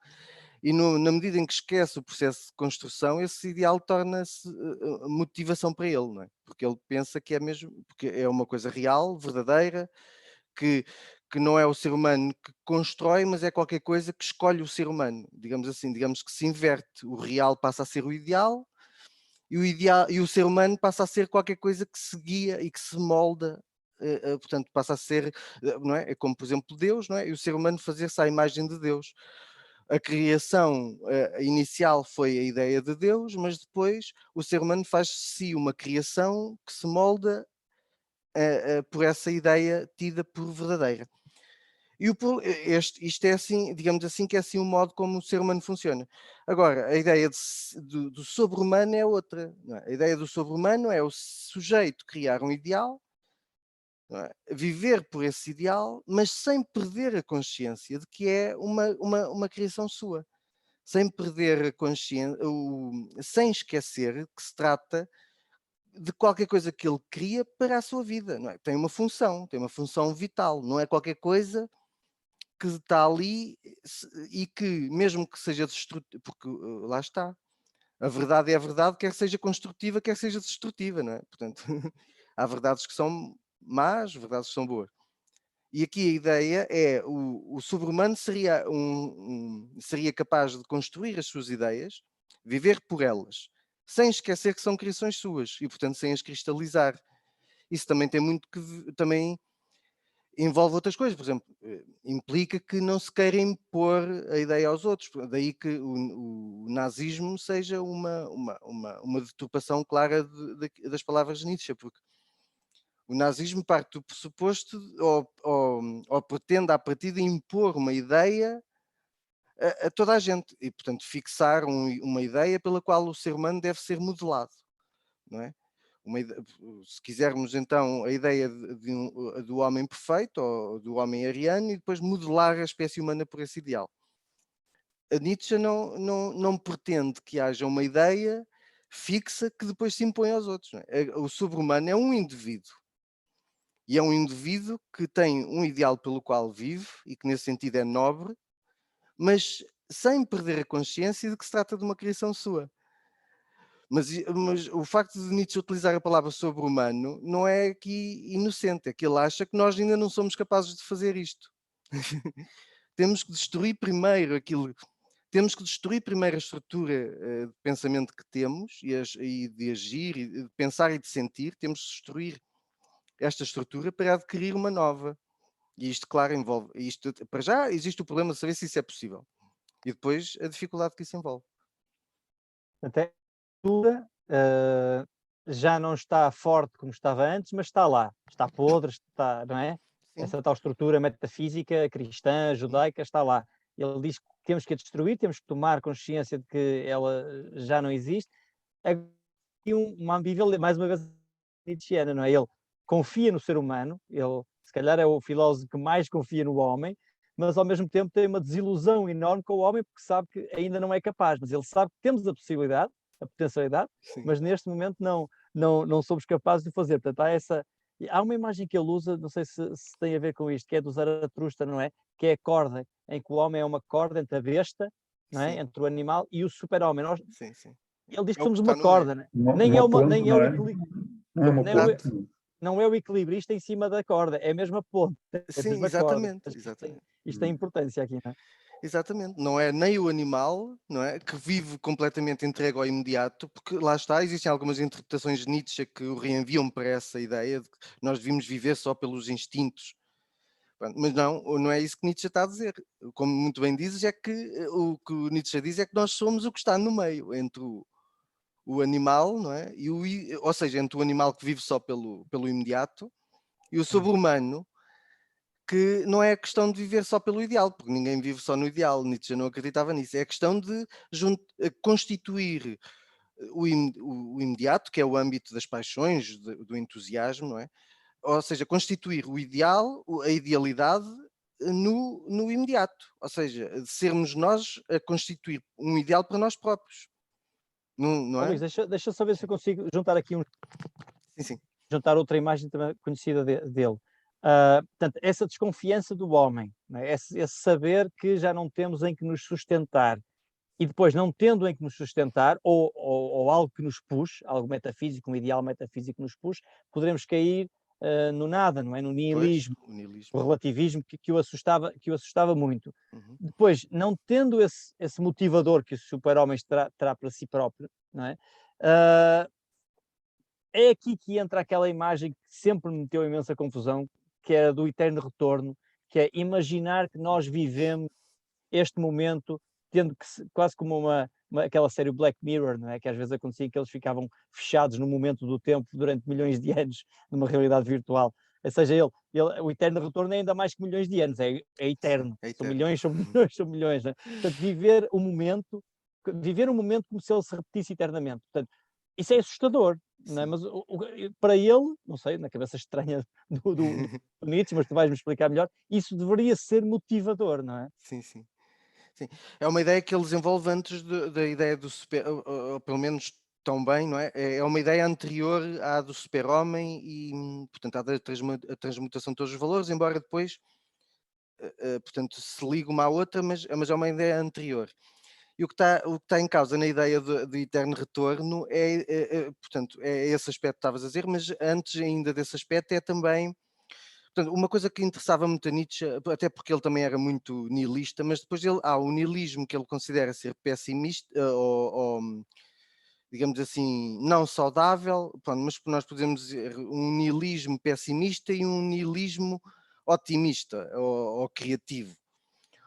E na medida em que esquece o processo de construção, esse ideal torna-se motivação para ele, não é? Porque ele pensa que é mesmo, porque é uma coisa real, verdadeira, que, que não é o ser humano que constrói, mas é qualquer coisa que escolhe o ser humano. Digamos assim, digamos que se inverte, o real passa a ser o ideal e o ser humano passa a ser qualquer coisa que se guia e que se molda, portanto, passa a ser, não é? É como, por exemplo, Deus, não é? E o ser humano fazer-se à imagem de Deus. A criação inicial foi a ideia de Deus, mas depois o ser humano faz de si uma criação que se molda por essa ideia tida por verdadeira. E isto é assim, digamos assim, que é assim o modo como o ser humano funciona. Agora, a ideia do sobre-humano é outra. Não é? A ideia do sobre-humano é o sujeito criar um ideal, não é? Viver por esse ideal, mas sem perder a consciência de que é uma criação sua. Sem perder a consciência, sem esquecer que se trata de qualquer coisa que ele cria para a sua vida. Não é? Tem uma função vital, não é qualquer coisa que está ali e que, mesmo que seja destrutivo, porque lá está, a verdade é a verdade, quer seja construtiva, quer seja destrutiva, não é? Portanto, há verdades que são más, verdades que são boas. E aqui a ideia é o sobre-humano seria capaz de construir as suas ideias, viver por elas, sem esquecer que são criações suas e, portanto, sem as cristalizar. Isso também tem muito também envolve outras coisas, por exemplo, implica que não se queira impor a ideia aos outros, daí que o nazismo seja uma deturpação clara das palavras de Nietzsche, porque o nazismo parte do pressuposto ou pretende à partida impor uma ideia a toda a gente e, portanto, fixar uma ideia pela qual o ser humano deve ser modelado, não é? Se quisermos então a ideia do homem perfeito ou do homem ariano e depois modelar a espécie humana por esse ideal. A Nietzsche não pretende que haja uma ideia fixa que depois se impõe aos outros. Não é? O sobre-humano é um indivíduo. E é um indivíduo que tem um ideal pelo qual vive e que nesse sentido é nobre, mas sem perder a consciência de que se trata de uma criação sua. Mas o facto de Nietzsche utilizar a palavra sobre-humano não é aqui inocente, é que ele acha que nós ainda não somos capazes de fazer isto. Temos que destruir primeiro aquilo, temos que destruir primeiro a estrutura de pensamento que temos e de agir, e de pensar e de sentir, temos que destruir esta estrutura para adquirir uma nova. E isto, claro, envolve, isto, para já existe o problema de saber se isso é possível. E depois a dificuldade que isso envolve. Até a cultura já não está forte como estava antes, mas está lá, está podre, está, não é? Sim, Essa tal estrutura metafísica, cristã, judaica, está lá. Ele diz que temos que a destruir, temos que tomar consciência de que ela já não existe. E uma ambivalência, mais uma vez, nietzschiana, não é? Ele confia no ser humano, ele se calhar é o filósofo que mais confia no homem, mas ao mesmo tempo tem uma desilusão enorme com o homem porque sabe que ainda não é capaz, mas ele sabe que temos a possibilidade, a potencialidade, sim. mas neste momento não somos capazes de fazer. Portanto, há uma imagem que ele usa, não sei se tem a ver com isto, que é do Zaratustra, não é? Que é a corda, em que o homem é uma corda entre a besta, não é? Sim, Entre o animal e o super-homem. sim, sim. Ele diz que É o que somos está uma no meio. corda, né? Uma, Nem é uma uma, ponte, nem é não o é? equilíbrio, Não é uma nem é o, ponte. não é o equilibrista em cima da corda, é a mesma ponte, é a Sim, mesma corda. exatamente, Acho que exatamente. isto tem importância aqui, não é? Exatamente, não é nem o animal, não é, que vive completamente entregue ao imediato, porque lá está, existem algumas interpretações de Nietzsche que o reenviam para essa ideia de que nós devíamos viver só pelos instintos. Pronto, mas não é isso que Nietzsche está a dizer. Como muito bem dizes, é que o que o Nietzsche diz é que nós somos o que está no meio, entre o animal, não é? Ou seja, entre o animal que vive só pelo imediato e o sobre-humano, que não é a questão de viver só pelo ideal, porque ninguém vive só no ideal, Nietzsche não acreditava nisso, é a questão de constituir o imediato, que é o âmbito das paixões, do entusiasmo, não é? Ou seja, constituir o ideal, a idealidade no imediato, ou seja, de sermos nós a constituir um ideal para nós próprios, não Luís, é? deixa só ver se eu consigo juntar aqui Sim, sim, juntar outra imagem também conhecida dele. Portanto, essa desconfiança do homem, né? esse saber que já não temos em que nos sustentar, e depois não tendo em que nos sustentar, ou algo que nos puxe, algo metafísico, um ideal metafísico que nos puxe, poderemos cair no nada, não é? No pois, nihilismo, o niilismo. o relativismo que o assustava muito. Uhum. Depois, não tendo esse motivador que o super-homem terá para si próprio, não é? É aqui que entra aquela imagem que sempre me meteu imensa confusão, que é a do eterno retorno, que é imaginar que nós vivemos este momento tendo que quase como aquela série Black Mirror, não é? Que às vezes acontecia que eles ficavam fechados no momento do tempo durante milhões de anos numa realidade virtual. Ou seja, o eterno retorno é ainda mais que milhões de anos, é Sim, eterno. é São eterno. milhões, são milhões, são milhões. Não é? Portanto, viver um momento como se ele se repetisse eternamente. Portanto, isso é assustador, não é? Sim. Mas para ele, não sei, na cabeça estranha do Nietzsche, mas tu vais-me explicar melhor, isso deveria ser motivador, não é? Sim, sim. Sim, é uma ideia que ele desenvolve antes da ideia do super, ou pelo menos tão bem, não é? É uma ideia anterior à do super-homem e, portanto, à da a transmutação de todos os valores, embora depois, portanto, se ligue uma à outra, mas é uma ideia anterior. E o que está em causa na ideia do eterno retorno portanto, é esse aspecto que estavas a dizer, mas antes ainda desse aspecto é também. Portanto, uma coisa que interessava muito a Nietzsche, até porque ele também era muito nihilista, mas depois há o nihilismo que ele considera ser pessimista, ou, digamos assim, não saudável, pronto, mas nós podemos dizer um nihilismo pessimista e um nihilismo otimista ou criativo.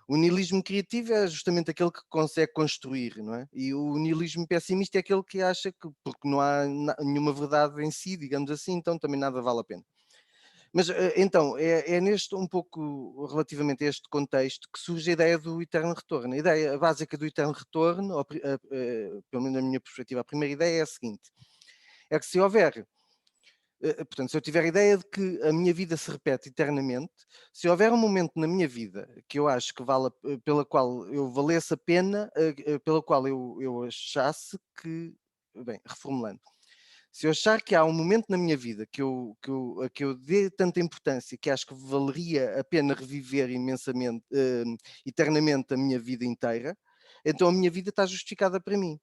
O nihilismo criativo é justamente aquele que consegue construir, não é? E o nihilismo pessimista é aquele que acha que, porque não há nenhuma verdade em si, digamos assim, então também nada vale a pena. Mas, então, é neste um pouco relativamente a este contexto que surge a ideia do eterno retorno. A ideia básica do eterno retorno, pelo menos na minha perspectiva, a primeira ideia é a seguinte: é que se houver, portanto, se eu tiver a ideia de que a minha vida se repete eternamente, se houver um momento na minha vida que eu acho que pela qual eu valesse a pena, pela qual eu achasse que, bem, reformulando, se eu achar que há um momento na minha vida a que eu dê tanta importância que acho que valeria a pena reviver imensamente, eternamente a minha vida inteira, então a minha vida está justificada para mim.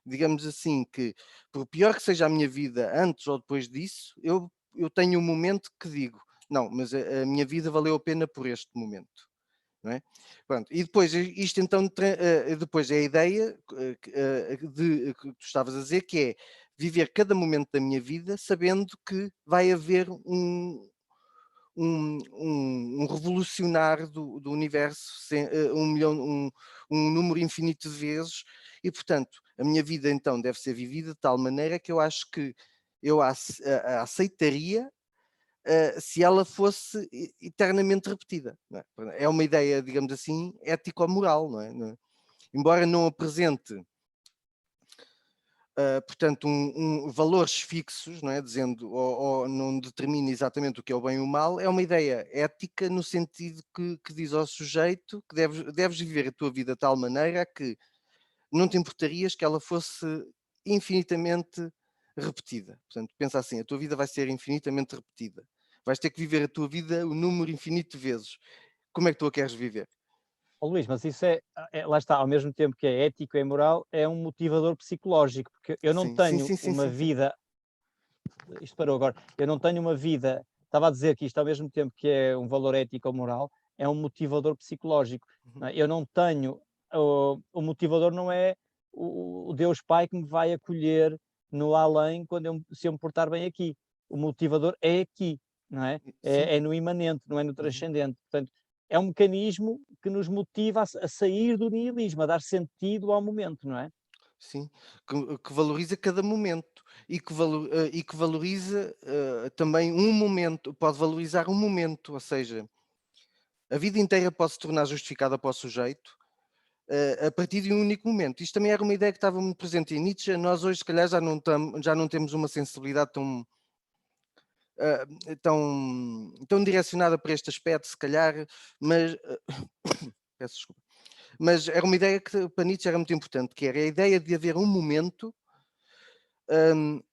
Digamos assim que, por pior que seja a minha vida antes ou depois disso, eu tenho um momento que digo: "Não, mas a minha vida valeu a pena por este momento". não é? Pronto. E depois isto então, depois é a ideia que tu estavas a dizer, que é viver cada momento da minha vida sabendo que vai haver um revolucionar do universo, um número infinito de vezes, e portanto a minha vida então deve ser vivida de tal maneira que eu acho que eu a aceitaria se ela fosse eternamente repetida. Não é? É uma ideia, digamos assim, ético-moral, não é? Embora não apresente portanto, valores fixos, não é? Dizendo, ou não determina exatamente o que é o bem e o mal, é uma ideia ética no sentido que diz ao sujeito que deves viver a tua vida de tal maneira que não te importarias que ela fosse infinitamente repetida. Portanto, pensa assim, a tua vida vai ser infinitamente repetida. Vais ter que viver a tua vida o número infinito de vezes. Como é que tu a queres viver? Luís, mas isso lá está, ao mesmo tempo que é ético e moral, é um motivador psicológico, porque eu não Sim, tenho sim. uma vida, isto parou agora, eu não tenho uma vida, estava a dizer que isto ao mesmo tempo que é um valor ético ou moral, é um motivador psicológico. Não é? Eu não tenho, o motivador não é o Deus Pai que me vai acolher no além se eu me portar bem aqui. O motivador é aqui, não é? Sim. É no imanente, não é no transcendente. Portanto, é um mecanismo que nos motiva a sair do nihilismo, a dar sentido ao momento, não é? Sim, que valoriza cada momento e que valoriza também um momento, pode valorizar um momento, ou seja, a vida inteira pode se tornar justificada para o sujeito a partir de um único momento. Isto também era uma ideia que estava muito presente em Nietzsche. Nós hoje, se calhar, já não temos uma sensibilidade ah, tão direcionada para este aspecto, se calhar, mas peço desculpa. Mas era uma ideia que para Nietzsche era muito importante, que era a ideia de haver um momento.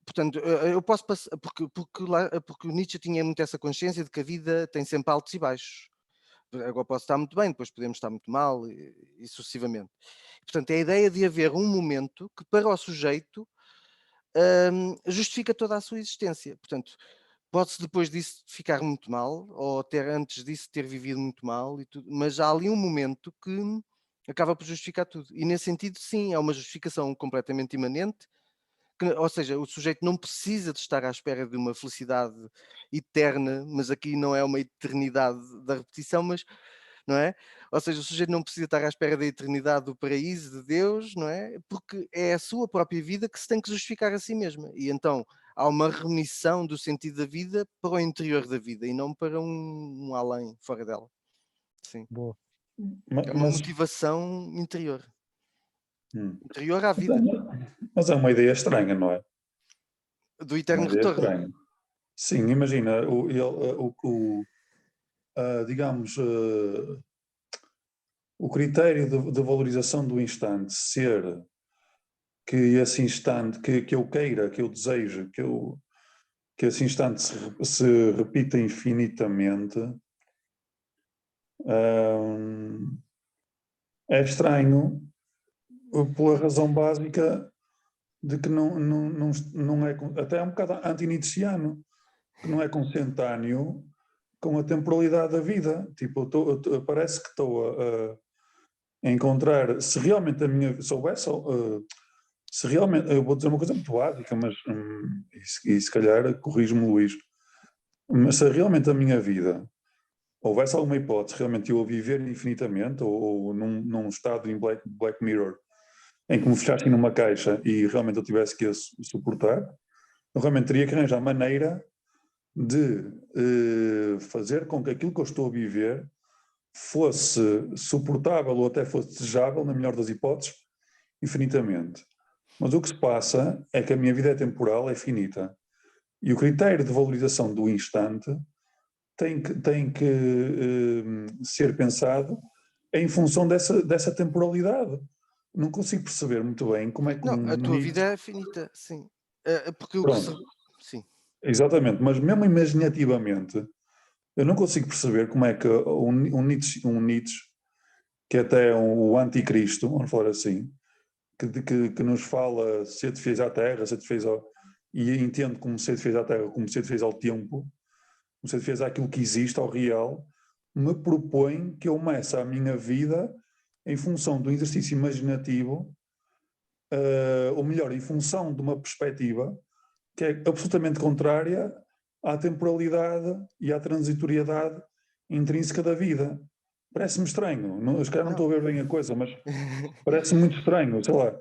Portanto, eu posso passar, porque o Nietzsche tinha muito essa consciência de que a vida tem sempre altos e baixos. Agora posso estar muito bem, depois podemos estar muito mal e sucessivamente. Portanto, é a ideia de haver um momento que para o sujeito justifica toda a sua existência. Portanto, pode-se depois disso ficar muito mal, ou antes disso ter vivido muito mal, e tudo, mas há ali um momento que acaba por justificar tudo. E nesse sentido, sim, é uma justificação completamente imanente, ou seja, o sujeito não precisa de estar à espera de uma felicidade eterna, mas aqui não é uma eternidade da repetição, mas não é? Ou seja, o sujeito não precisa estar à espera da eternidade do paraíso de Deus, não é? Porque é a sua própria vida que se tem que justificar a si mesma. E então há uma remissão do sentido da vida para o interior da vida e não para um além, fora dela. Sim. Boa. É uma Mas, motivação interior. hum. Interior à Mas vida. mas é uma ideia estranha, não é? Do É uma eterno ideia retorno. estranha. Sim, imagina, digamos, o critério de valorização do instante ser que esse instante, que eu queira, que eu deseje, que esse instante se repita infinitamente, é estranho pela razão básica de que não é, até é um bocado anti-nietzschiano, que não é consentâneo com a temporalidade da vida. Tipo, parece que estou a encontrar, se realmente a minha, soubesse, se realmente, eu vou dizer uma coisa muito básica, mas, e se calhar corrijo-me Luís, mas se realmente a minha vida houvesse alguma hipótese realmente eu a viver infinitamente, ou num estado em Black Mirror, em que me fechassem numa caixa e realmente eu tivesse que a suportar, eu realmente teria que arranjar maneira de fazer com que aquilo que eu estou a viver fosse suportável ou até fosse desejável, na melhor das hipóteses, infinitamente. Mas o que se passa é que a minha vida é temporal, é finita. E o critério de valorização do instante tem que ser pensado em função dessa temporalidade. Não consigo perceber muito bem como é que Não, a tua Nietzsche... vida é finita, sim. Porque o que se... Pronto, Sim. exatamente, mas mesmo imaginativamente, eu não consigo perceber como é que Nietzsche, que até é o anticristo, vamos falar assim, que nos fala ser defesa à terra, ser defesa ao, e entende como ser defesa à terra, como ser defesa ao tempo, como ser defesa àquilo que existe, ao real, me propõe que eu meça a minha vida em função do exercício imaginativo, ou melhor, em função de uma perspectiva que é absolutamente contrária à temporalidade e à transitoriedade intrínseca da vida. Parece-me estranho, não, se calhar não estou a ver bem a coisa, mas parece muito estranho, sei lá.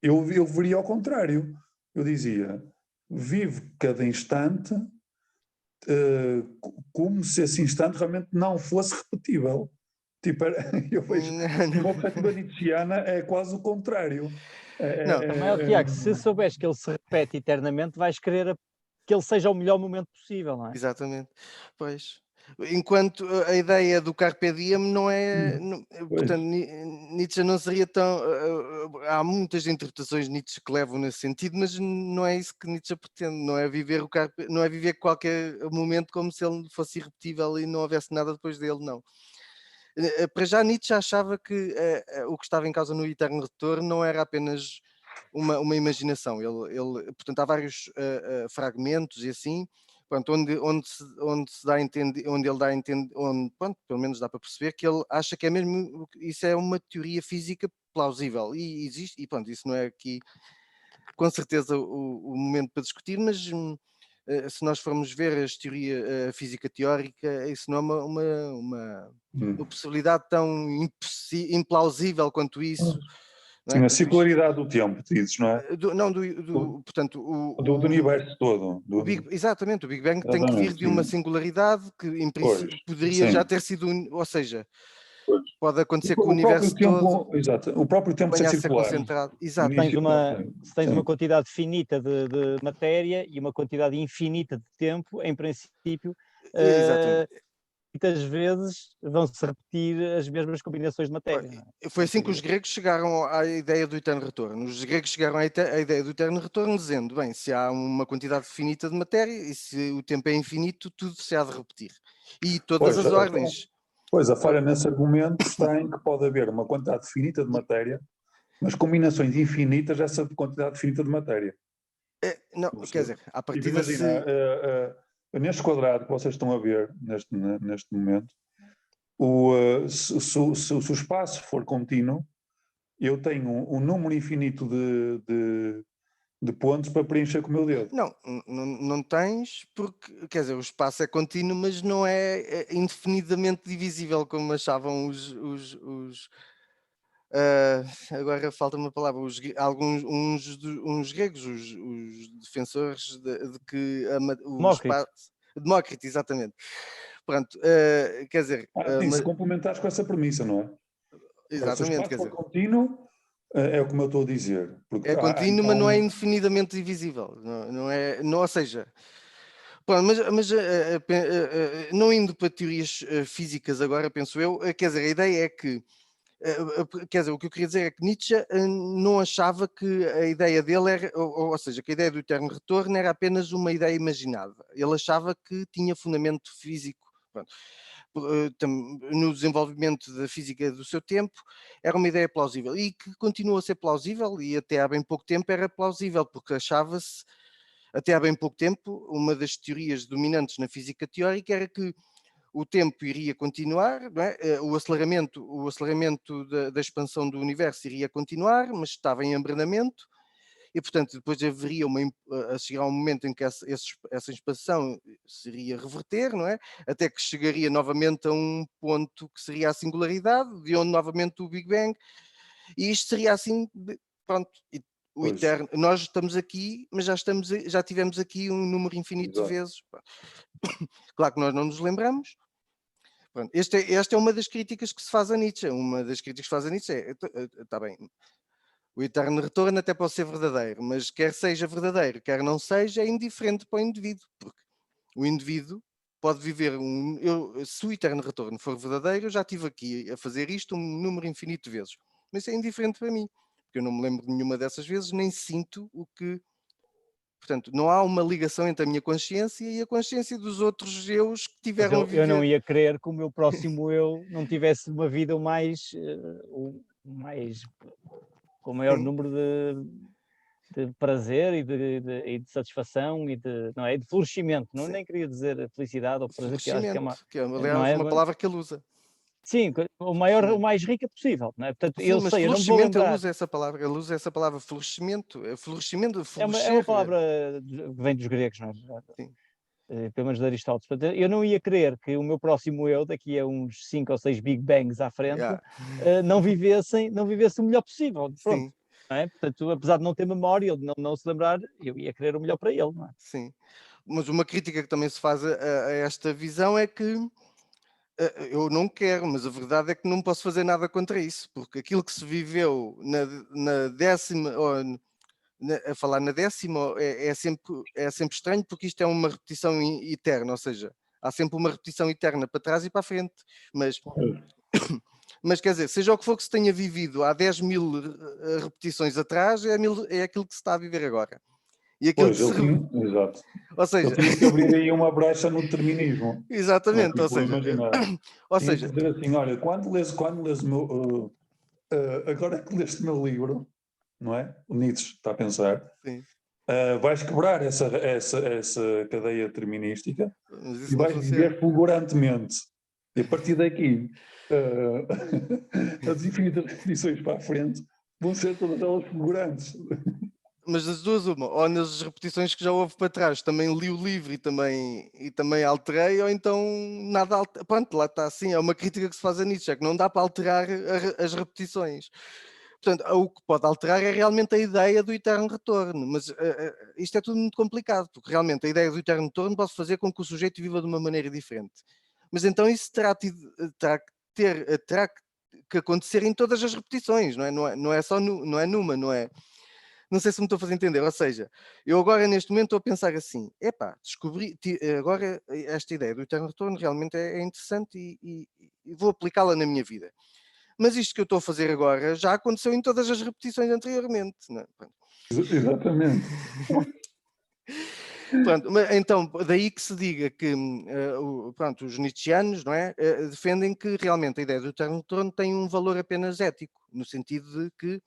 Eu veria ao contrário. Eu dizia, vive cada instante como se esse instante realmente não fosse repetível. Tipo, eu vejo uma perspectiva nietzschiana é quase o contrário. Não. Também, Tiago, se souberes que ele se repete eternamente, vais querer que ele seja o melhor momento possível, não é? Exatamente. Pois. Enquanto a ideia do Carpe Diem não é. Portanto, Nietzsche não seria tão. Há muitas interpretações de Nietzsche que levam nesse sentido, mas não é isso que Nietzsche pretende. Não é viver não é viver qualquer momento como se ele fosse irrepetível e não houvesse nada depois dele, não. Para já, Nietzsche achava que o que estava em causa no Eterno Retorno não era apenas uma imaginação. Portanto, há vários fragmentos e assim, pronto, onde ele dá a entender, pronto, pelo menos dá para perceber que ele acha que é mesmo, isso é uma teoria física plausível e existe, e pronto, isso não é aqui com certeza o momento para discutir, mas se nós formos ver a teoria física teórica, isso não é uma possibilidade tão implausível quanto isso. Não Sim, é? a circularidade do tempo, dizes, não é? Portanto, Do universo todo. exatamente, o Big Bang tem que vir Exatamente, de uma sim. singularidade que em Pois, princípio poderia sim. já ter sido, ou seja, Pois. pode acontecer que o O próprio universo todo tempo, exato, o próprio tempo ser venha a ser circular. concentrado. Se Exato. tens Início, se tens uma sim. quantidade finita de matéria e uma quantidade infinita de tempo, em princípio, Exatamente. muitas vezes vão-se repetir as mesmas combinações de matéria. Não é? Foi assim que os gregos chegaram à ideia do eterno retorno. Os gregos chegaram à ideia do eterno retorno dizendo, bem, se há uma quantidade finita de matéria e se o tempo é infinito, tudo se há de repetir. E todas Pois, as ordens. pois, a falha nesse argumento está em que pode haver uma quantidade finita de matéria, mas combinações infinitas dessa quantidade finita de matéria. Não, quer dizer, a partir Imagina, neste quadrado que vocês estão a ver neste momento, se o espaço for contínuo, eu tenho um número infinito de pontos para preencher com o meu dedo. Não tens, porque, quer dizer, o espaço é contínuo, mas não é indefinidamente divisível, como achavam agora falta uma palavra, uns gregos, os defensores de que o Demócrito. espaço. Demócrito, exatamente. Pronto, quer dizer. Sim, se complementares com essa premissa, não é? Agora, se o Exatamente, espaço quer for dizer. contínuo, é como eu estou a dizer. Porque É contínuo, mas não é indefinidamente divisível. Não é, ou seja. Pronto, mas não indo para teorias físicas agora, penso eu, quer dizer, a ideia é que. Quer dizer, o que eu queria dizer é que Nietzsche não achava que a ideia dele era, ou seja, que a ideia do eterno retorno era apenas uma ideia imaginada. Ele achava que tinha fundamento físico. Pronto. No desenvolvimento da física do seu tempo, era uma ideia plausível e que continua a ser plausível e até há bem pouco tempo era plausível, porque achava-se, até há bem pouco tempo, uma das teorias dominantes na física teórica era que o tempo iria continuar, não é? O aceleramento da expansão do universo iria continuar, mas estava em abrandamento, e portanto depois haveria a chegar um momento em que essa expansão se iria reverter, não é? Até que chegaria novamente a um ponto que seria a singularidade, de onde novamente o Big Bang, e isto seria assim, pronto, e o Pois. eterno. Nós estamos aqui, mas já tivemos aqui um número infinito de vezes. Claro que nós não nos lembramos. Pronto, esta é uma das críticas que se faz a Nietzsche. Uma das críticas que se faz a Nietzsche está bem, o eterno retorno até pode ser verdadeiro, mas quer seja verdadeiro, quer não seja, é indiferente para o indivíduo, porque o indivíduo pode viver se o eterno retorno for verdadeiro, eu já estive aqui a fazer isto um número infinito de vezes, mas isso é indiferente para mim, porque eu não me lembro de nenhuma dessas vezes, nem sinto o que. Portanto, não há uma ligação entre a minha consciência e a consciência dos outros eus que Mas tiveram a eu não viver. ia querer que o meu próximo eu não tivesse uma vida com o maior número de prazer e de satisfação e de, não é? De florescimento. Não Sim. nem queria dizer felicidade ou prazer, que eu acho que é uma, Florescimento, que é, não aliás, é? uma palavra que ele usa. Sim, o mais rica possível, não é? Portanto, Sim, eu mas sei, eu não me vou florescimento, lembrar. ele usa essa palavra, florescimento, florescimento, É uma florescer. palavra que vem dos gregos, não é? Sim. Pelo menos de Aristóteles. Portanto, eu não ia querer que o meu próximo eu, daqui a uns 5 ou 6 Big Bangs à frente, Yeah. não vivesse o melhor possível. Pronto. Sim, Não é? Portanto, apesar de não ter memória, de não se lembrar, eu ia querer o melhor para ele, não é? sim. Mas uma crítica que também se faz a esta visão é que eu não quero, mas a verdade é que não posso fazer nada contra isso, porque aquilo que se viveu na décima, ou a falar na décima, é sempre estranho, porque isto é uma repetição eterna, ou seja, há sempre uma repetição eterna para trás e para a frente, mas, mas quer dizer, seja o que for que se tenha vivido há 10.000 repetições atrás, é aquilo que se está a viver agora. E aquilo Pois, que se... exato. Ou Ele seja, tinha que abrir aí uma brecha no determinismo. Não é? exatamente, ou Tipo, seja, imagina, ou tinha que seja, dizer assim, olha, quando lês o meu... agora que leste o meu livro, não é? O Nietzsche está a pensar, sim, vais quebrar essa cadeia determinística mas e isso não vais funciona. viver fulgurantemente. E a partir daqui, as infinitas repetições para a frente vão ser todas elas fulgurantes. Mas das duas, uma, ou nas repetições que já houve para trás, também li o livro e também alterei, ou então nada pronto, lá está assim, é uma crítica que se faz a Nietzsche, é que não dá para alterar as repetições. Portanto, o que pode alterar é realmente a ideia do eterno retorno, mas isto é tudo muito complicado, porque realmente a ideia do eterno retorno pode fazer com que o sujeito viva de uma maneira diferente. Mas então isso terá que acontecer em todas as repetições, não é só não é numa, não é? Não sei se me estou a fazer entender, ou seja, eu agora neste momento estou a pensar assim, epá, descobri, agora esta ideia do eterno retorno realmente é interessante e vou aplicá-la na minha vida. Mas isto que eu estou a fazer agora já aconteceu em todas as repetições anteriormente. Não é? Exatamente. Pronto, então, daí que se diga que pronto, os nietzschianos, não é, defendem que realmente a ideia do eterno retorno tem um valor apenas ético, no sentido de que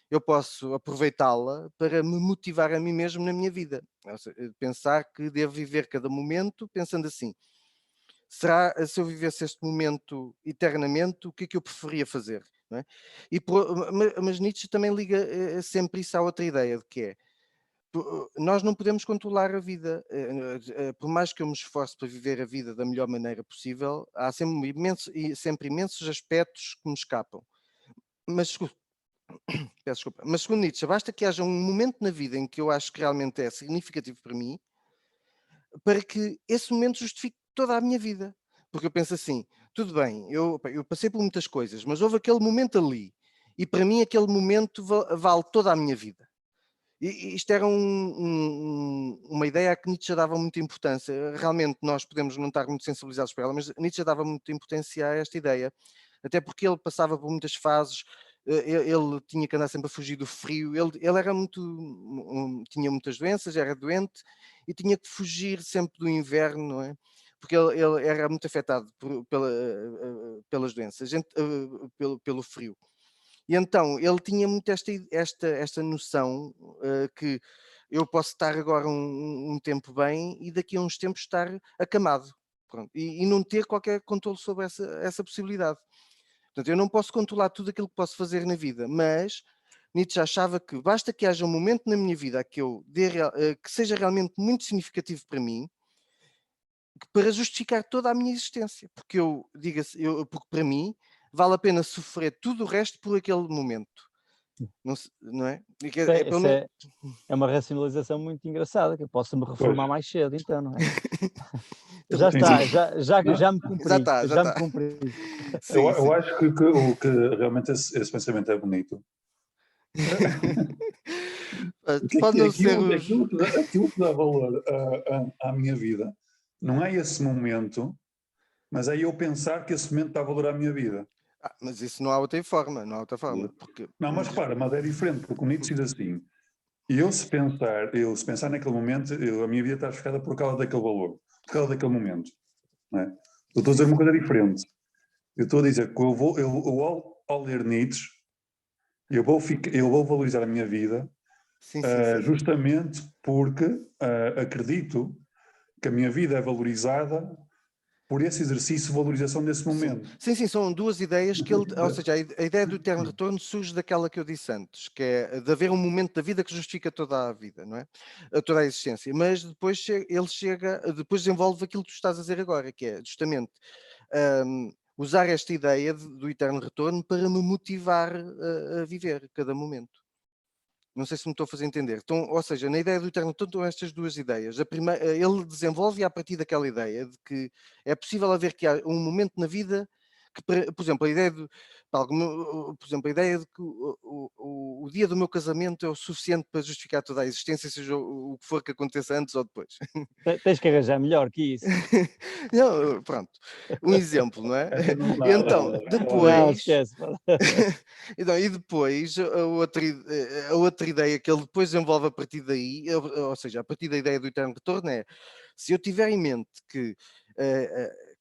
eu posso aproveitá-la para me motivar a mim mesmo na minha vida. Ou seja, pensar que devo viver cada momento pensando assim, será, se eu vivesse este momento eternamente, o que é que eu preferia fazer? Não é? Mas Nietzsche também liga sempre isso à outra ideia, de que é, nós não podemos controlar a vida. Por mais que eu me esforce para viver a vida da melhor maneira possível, há sempre imensos aspectos que me escapam. Mas, peço desculpa, mas segundo Nietzsche, basta que haja um momento na vida em que eu acho que realmente é significativo para mim, para que esse momento justifique toda a minha vida. Porque eu penso assim, tudo bem, eu passei por muitas coisas, mas houve aquele momento ali, e para mim aquele momento vale toda a minha vida. E isto era uma ideia a que Nietzsche dava muita importância. Realmente nós podemos não estar muito sensibilizados para ela, mas Nietzsche dava muita importância a esta ideia, até porque ele passava por muitas fases, ele tinha que andar sempre a fugir do frio, ele era muito, tinha muitas doenças, era doente e tinha que fugir sempre do inverno, não é? Porque ele era muito afetado pelas doenças, pelo frio. E então ele tinha muito esta noção que eu posso estar agora um tempo bem e daqui a uns tempos estar acamado. Pronto, e não ter qualquer controle sobre essa possibilidade. Portanto, eu não posso controlar tudo aquilo que posso fazer na vida, mas Nietzsche achava que basta que haja um momento na minha vida que seja realmente muito significativo para mim, para justificar toda a minha existência. Porque porque para mim vale a pena sofrer tudo o resto por aquele momento. Não é? Pelo Isso menos... é uma racionalização muito engraçada, que eu posso me Pois. reformar mais cedo, então, não é? Então, Já está, Não, já me cumpri, já já me está. cumpri. Sim, eu sim. acho que realmente esse pensamento é bonito. Pode não ser Aquilo que dá valor à minha vida não é esse momento, mas é eu pensar que esse momento dá valor à minha vida. mas isso não há outra forma, não há outra forma. Porque... Não, mas repara, mas é diferente, porque o Nietzsche diz assim, se pensar naquele momento, a minha vida está fechada por causa daquele valor, por causa daquele momento. Não é? Eu estou a dizer uma coisa diferente. Eu estou a dizer que ao ler Nietzsche, eu vou valorizar a minha vida Sim, sim, sim. justamente porque acredito que a minha vida é valorizada por esse exercício de valorização desse Sim, momento. sim, sim, são duas ideias que ele, ou seja, a ideia do eterno retorno surge daquela que eu disse antes, que é de haver um momento da vida que justifica toda a vida, não é? Toda a existência, mas depois ele chega, depois desenvolve aquilo que tu estás a dizer agora, que é justamente usar esta ideia do eterno retorno para me motivar a viver cada momento. Não sei se me estou a fazer entender. Então, ou seja, na ideia do eterno retorno estão estas duas ideias. A primeira, ele desenvolve a partir daquela ideia de que é possível haver que há um momento na vida que, por exemplo, a ideia de, por exemplo, a ideia de que o dia do meu casamento é o suficiente para justificar toda a existência, seja o que for que aconteça antes ou depois. Tens que arranjar melhor que isso. Não, pronto, um exemplo, não é? Essa não dá, Então, não, Não, depois, esquece. então, e depois a outra ideia que ele depois desenvolve a partir daí, ou seja, a partir da ideia do eterno retorno é, se eu tiver em mente que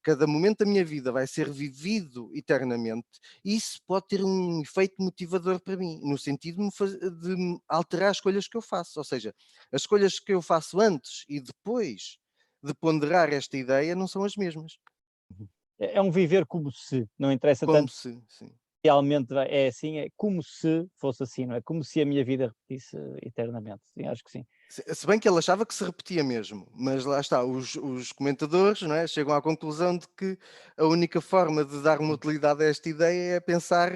cada momento da minha vida vai ser vivido eternamente, isso pode ter um efeito motivador para mim, no sentido de me alterar as escolhas que eu faço, ou seja, as escolhas que eu faço antes e depois de ponderar esta ideia não são as mesmas, É um viver como se, não interessa como tanto se, sim. realmente é assim, é como se fosse assim, não é? Como se a minha vida repetisse eternamente. Sim, acho que sim. Se bem que ele achava que se repetia mesmo, mas lá está, os comentadores, não é, chegam à conclusão de que a única forma de dar uma utilidade a esta ideia é pensar,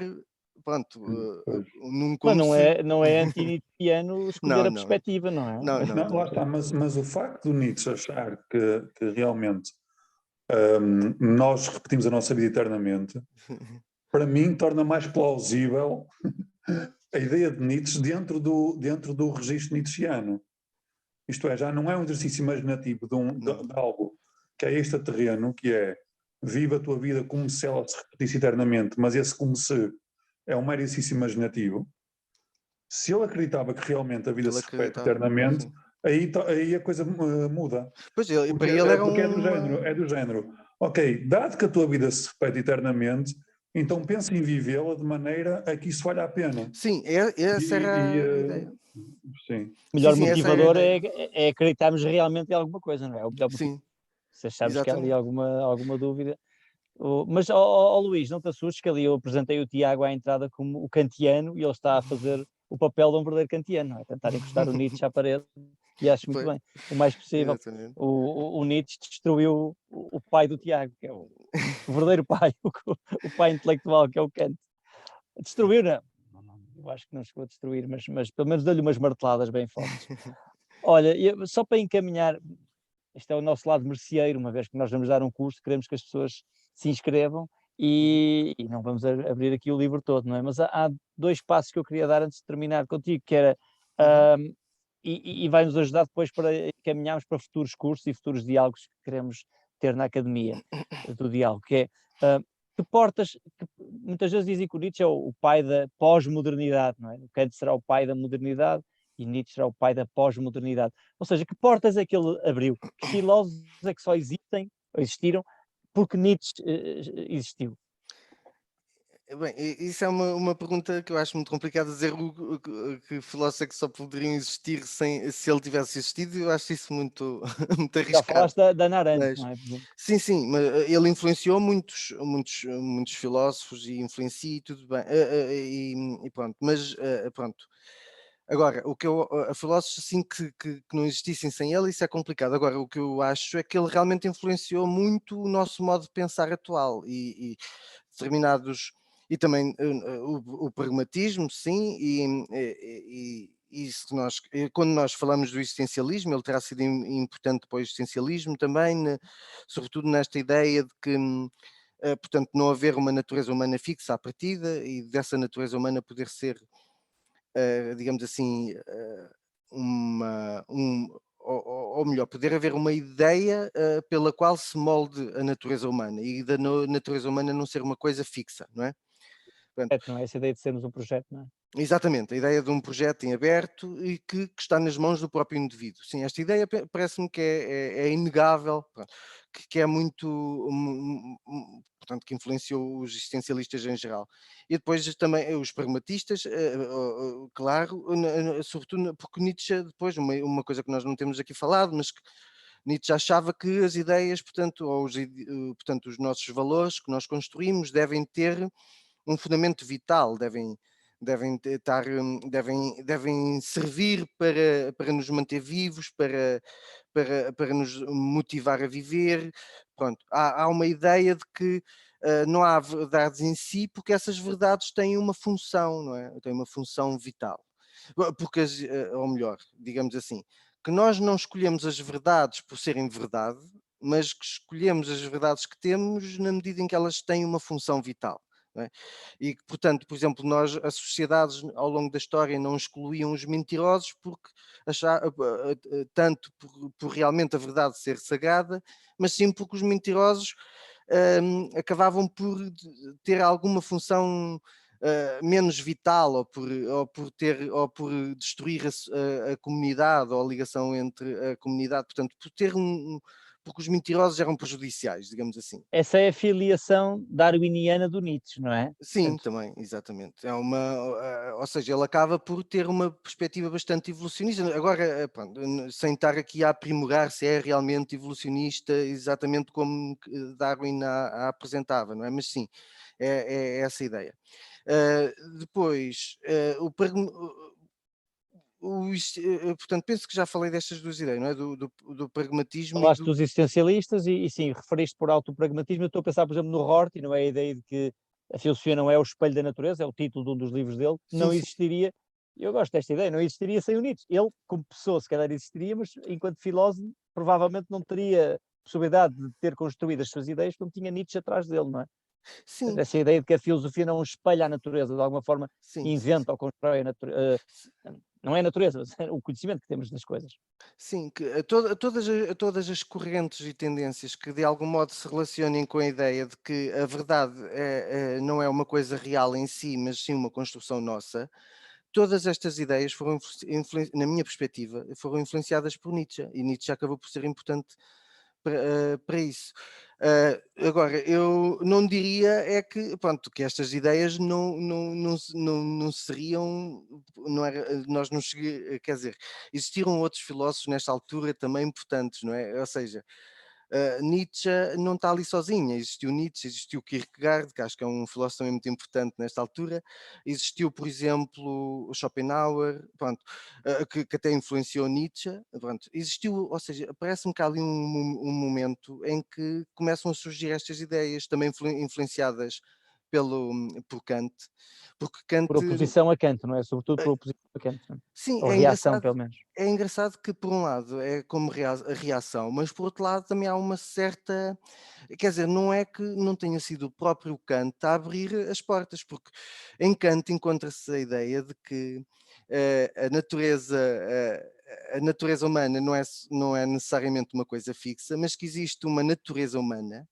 pronto, pois. num Mas como se. não é anti-nietzschiano escolher Não, a não, perspectiva, não é? não, não, Não, lá não. está, mas o facto do Nietzsche achar que realmente nós repetimos a nossa vida eternamente, para mim torna mais plausível a ideia de Nietzsche dentro do registro nietzschiano. Isto é, já não é um exercício imaginativo Não. de algo que é extraterreno, que é viva a tua vida como se ela se repetisse eternamente, mas esse como se é um mero exercício imaginativo. Se ele acreditava que realmente a vida Ele se repete acreditava, eternamente, sim. aí a coisa muda. Pois ele, para Porque, ele era porque uma. é do género, ok, dado que a tua vida se repete eternamente, então pensa em vivê-la de maneira a que isso valha a pena. Sim, essa era a ideia. Sim. O Sim, melhor sim, essa era a motivador ideia. é acreditarmos realmente em alguma coisa, não é? O melhor motivador. Sim, Se acharmos que há ali exatamente. alguma dúvida. Mas, Luís, não te assustes que ali eu apresentei o Tiago à entrada como o kantiano e ele está a fazer o papel de um verdadeiro kantiano, não é? Tentar encostar o Nietzsche à parede e acho muito Pois, bem, o mais possível. exatamente. O Nietzsche destruiu o pai do Tiago, que é o verdadeiro pai, o pai intelectual, que é o Kant. Destruiu, não? Eu acho que não chegou a destruir, mas pelo menos deu-lhe umas marteladas bem fortes. Olha, só para encaminhar, isto é o nosso lado merceeiro, uma vez que nós vamos dar um curso, queremos que as pessoas se inscrevam e não vamos abrir aqui o livro todo, não é? Mas há dois passos que eu queria dar antes de terminar contigo, que era, Uhum. e vai nos ajudar depois para encaminharmos para futuros cursos e futuros diálogos que queremos ter na academia do diálogo, que é que portas, que muitas vezes dizem que o Nietzsche é o pai da pós-modernidade, não é? O Kant será o pai da modernidade e Nietzsche será o pai da pós-modernidade. Ou seja, que portas é que ele abriu? Que filósofos é que só existem, ou existiram, porque Nietzsche existiu? Bem, isso é uma pergunta que eu acho muito complicada dizer que filósofos é que só poderiam existir se ele tivesse existido, eu acho isso muito, muito Já arriscado. falaste da Ana Arendt, Mas não é? Por exemplo. sim, mas ele influenciou muitos filósofos e influencia e tudo bem. E pronto, mas pronto. Agora, o que eu, a filósofos assim que não existissem sem ele, isso é complicado. Agora, o que eu acho é que ele realmente influenciou muito o nosso modo de pensar atual e determinados e também o pragmatismo, sim, e isso que quando nós falamos do existencialismo, ele terá sido importante para o existencialismo também, sobretudo nesta ideia de que, portanto, não haver uma natureza humana fixa à partida e dessa natureza humana poder ser, digamos assim, ou melhor, poder haver uma ideia pela qual se molde a natureza humana e da natureza humana não ser uma coisa fixa, não é? Portanto, Não é essa ideia de sermos um projeto, não é? exatamente, a ideia de um projeto em aberto e que está nas mãos do próprio indivíduo. Sim, esta ideia parece-me que é inegável, pronto, que é muito, portanto, que influenciou os existencialistas em geral. E depois também os pragmatistas, claro, sobretudo porque Nietzsche, depois, uma coisa que nós não temos aqui falado, mas que Nietzsche achava que as ideias, portanto, portanto, os nossos valores que nós construímos devem ter um fundamento vital, devem servir para nos manter vivos, para nos motivar a viver. Pronto, há uma ideia de que não há verdades em si, porque essas verdades têm uma função, não é? Têm uma função vital. Porque, ou melhor, digamos assim, que nós não escolhemos as verdades por serem verdade, mas que escolhemos as verdades que temos na medida em que elas têm uma função vital. Não é? E que, portanto, por exemplo, as sociedades ao longo da história não excluíam os mentirosos porque tanto por realmente a verdade ser sagrada, mas sim porque os mentirosos acabavam por ter alguma função menos vital ou por destruir a comunidade ou a ligação entre a comunidade, portanto, porque os mentirosos eram prejudiciais, digamos assim. Essa é a filiação darwiniana do Nietzsche, não é? Sim, Portanto, também, exatamente. Ou seja, ele acaba por ter uma perspectiva bastante evolucionista. Agora, pronto, sem estar aqui a aprimorar se é realmente evolucionista, exatamente como Darwin a apresentava, não é? Mas sim, é essa a ideia. Depois, portanto, penso que já falei destas duas ideias, não é? Do pragmatismo e falaste do. dos existencialistas e sim, referiste por alto o pragmatismo. Eu estou a pensar, por exemplo, no Rorty, não é? A ideia de que a filosofia não é o espelho da natureza, é o título de um dos livros dele, Sim, não sim, existiria, eu gosto desta ideia, não existiria sem o Nietzsche. Ele, como pessoa, se calhar existiria, mas enquanto filósofo, provavelmente não teria possibilidade de ter construído as suas ideias, porque não tinha Nietzsche atrás dele, não é? Portanto, sim, essa ideia de que a filosofia não espelha a natureza, de alguma forma sim, sim, sim. inventa ou constrói a natureza, não é a natureza, mas é o conhecimento que temos das coisas. Sim, que a todas as correntes e tendências que de algum modo se relacionem com a ideia de que a verdade não é uma coisa real em si, mas sim uma construção nossa, todas estas ideias foram, na minha perspectiva, foram influenciadas por Nietzsche, e Nietzsche acabou por ser importante para isso. Agora, eu não diria é que, pronto, que estas ideias não seriam, não era, nós não cheguei, quer dizer, existiram outros filósofos nesta altura também importantes, não é? Ou seja, Nietzsche não está ali sozinha, existiu Nietzsche, existiu Kierkegaard, que acho que é um filósofo também muito importante nesta altura, existiu, por exemplo, o Schopenhauer, pronto, que até influenciou Nietzsche, pronto, existiu, ou seja, parece-me que há ali um momento em que começam a surgir estas ideias, também influenciadas por Kant, porque Kant. Por oposição a Kant, não é? Sobretudo por oposição a Kant, não é? Sim, Ou reação, pelo menos. é engraçado que por um lado é como a reação, mas por outro lado também há uma certa, quer dizer, não é que não tenha sido o próprio Kant a abrir as portas, porque em Kant encontra-se a ideia de que a natureza humana não é necessariamente uma coisa fixa, mas que existe uma natureza humana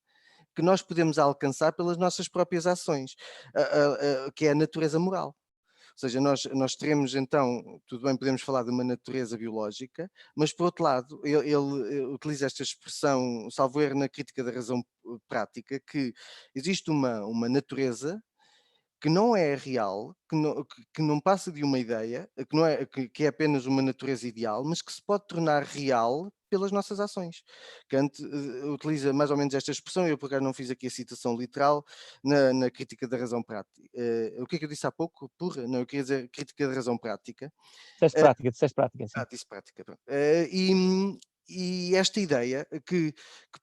que nós podemos alcançar pelas nossas próprias ações, que é a natureza moral. Ou seja, nós teremos então, tudo bem, podemos falar de uma natureza biológica, mas por outro lado, ele utiliza esta expressão, salvo erro, na crítica da razão prática, que existe uma natureza que não é real, que não passa de uma ideia, que, não é, que é apenas uma natureza ideal, mas que se pode tornar real pelas nossas ações. Kant utiliza mais ou menos esta expressão, eu por acaso não fiz aqui a citação literal, na crítica da razão prática. O que é que eu disse há pouco? Pura? Não, eu queria dizer crítica da razão prática. Disseste prática, sim. Disse prática, pronto. E esta ideia que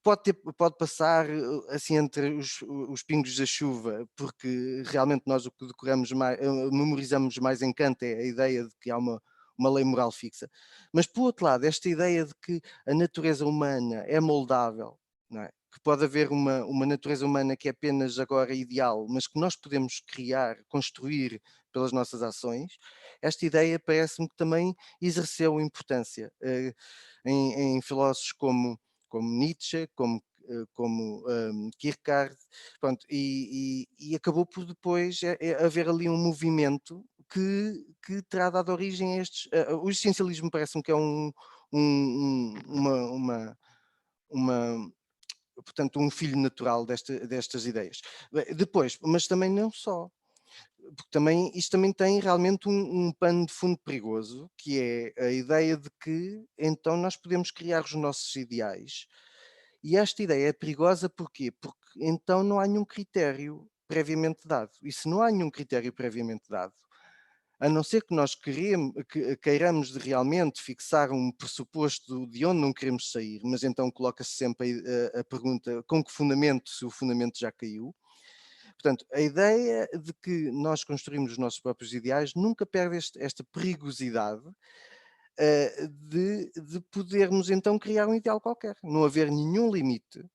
pode passar assim entre os pingos da chuva, porque realmente nós o que decoramos mais, memorizamos mais em Kant é a ideia de que há uma lei moral fixa. Mas por outro lado, esta ideia de que a natureza humana é moldável, não é? Que pode haver uma natureza humana que é apenas agora ideal, mas que nós podemos criar, construir pelas nossas ações, esta ideia parece-me que também exerceu importância em filósofos como Nietzsche, como como Kierkegaard, pronto, e acabou por depois haver ali um movimento que terá dado origem a estes. O existencialismo parece-me que é uma, portanto, um filho natural destas ideias. Depois, mas também não só, porque também, isto também tem realmente um pano de fundo perigoso, que é a ideia de que então nós podemos criar os nossos ideais. E esta ideia é perigosa porquê? Porque então não há nenhum critério previamente dado. E se não há nenhum critério previamente dado, a não ser que nós queiramos de realmente fixar um pressuposto de onde não queremos sair, mas então coloca-se sempre a pergunta com que fundamento, se o fundamento já caiu. Portanto, a ideia de que nós construímos os nossos próprios ideais nunca perde esta perigosidade de podermos então criar um ideal qualquer, não haver nenhum limite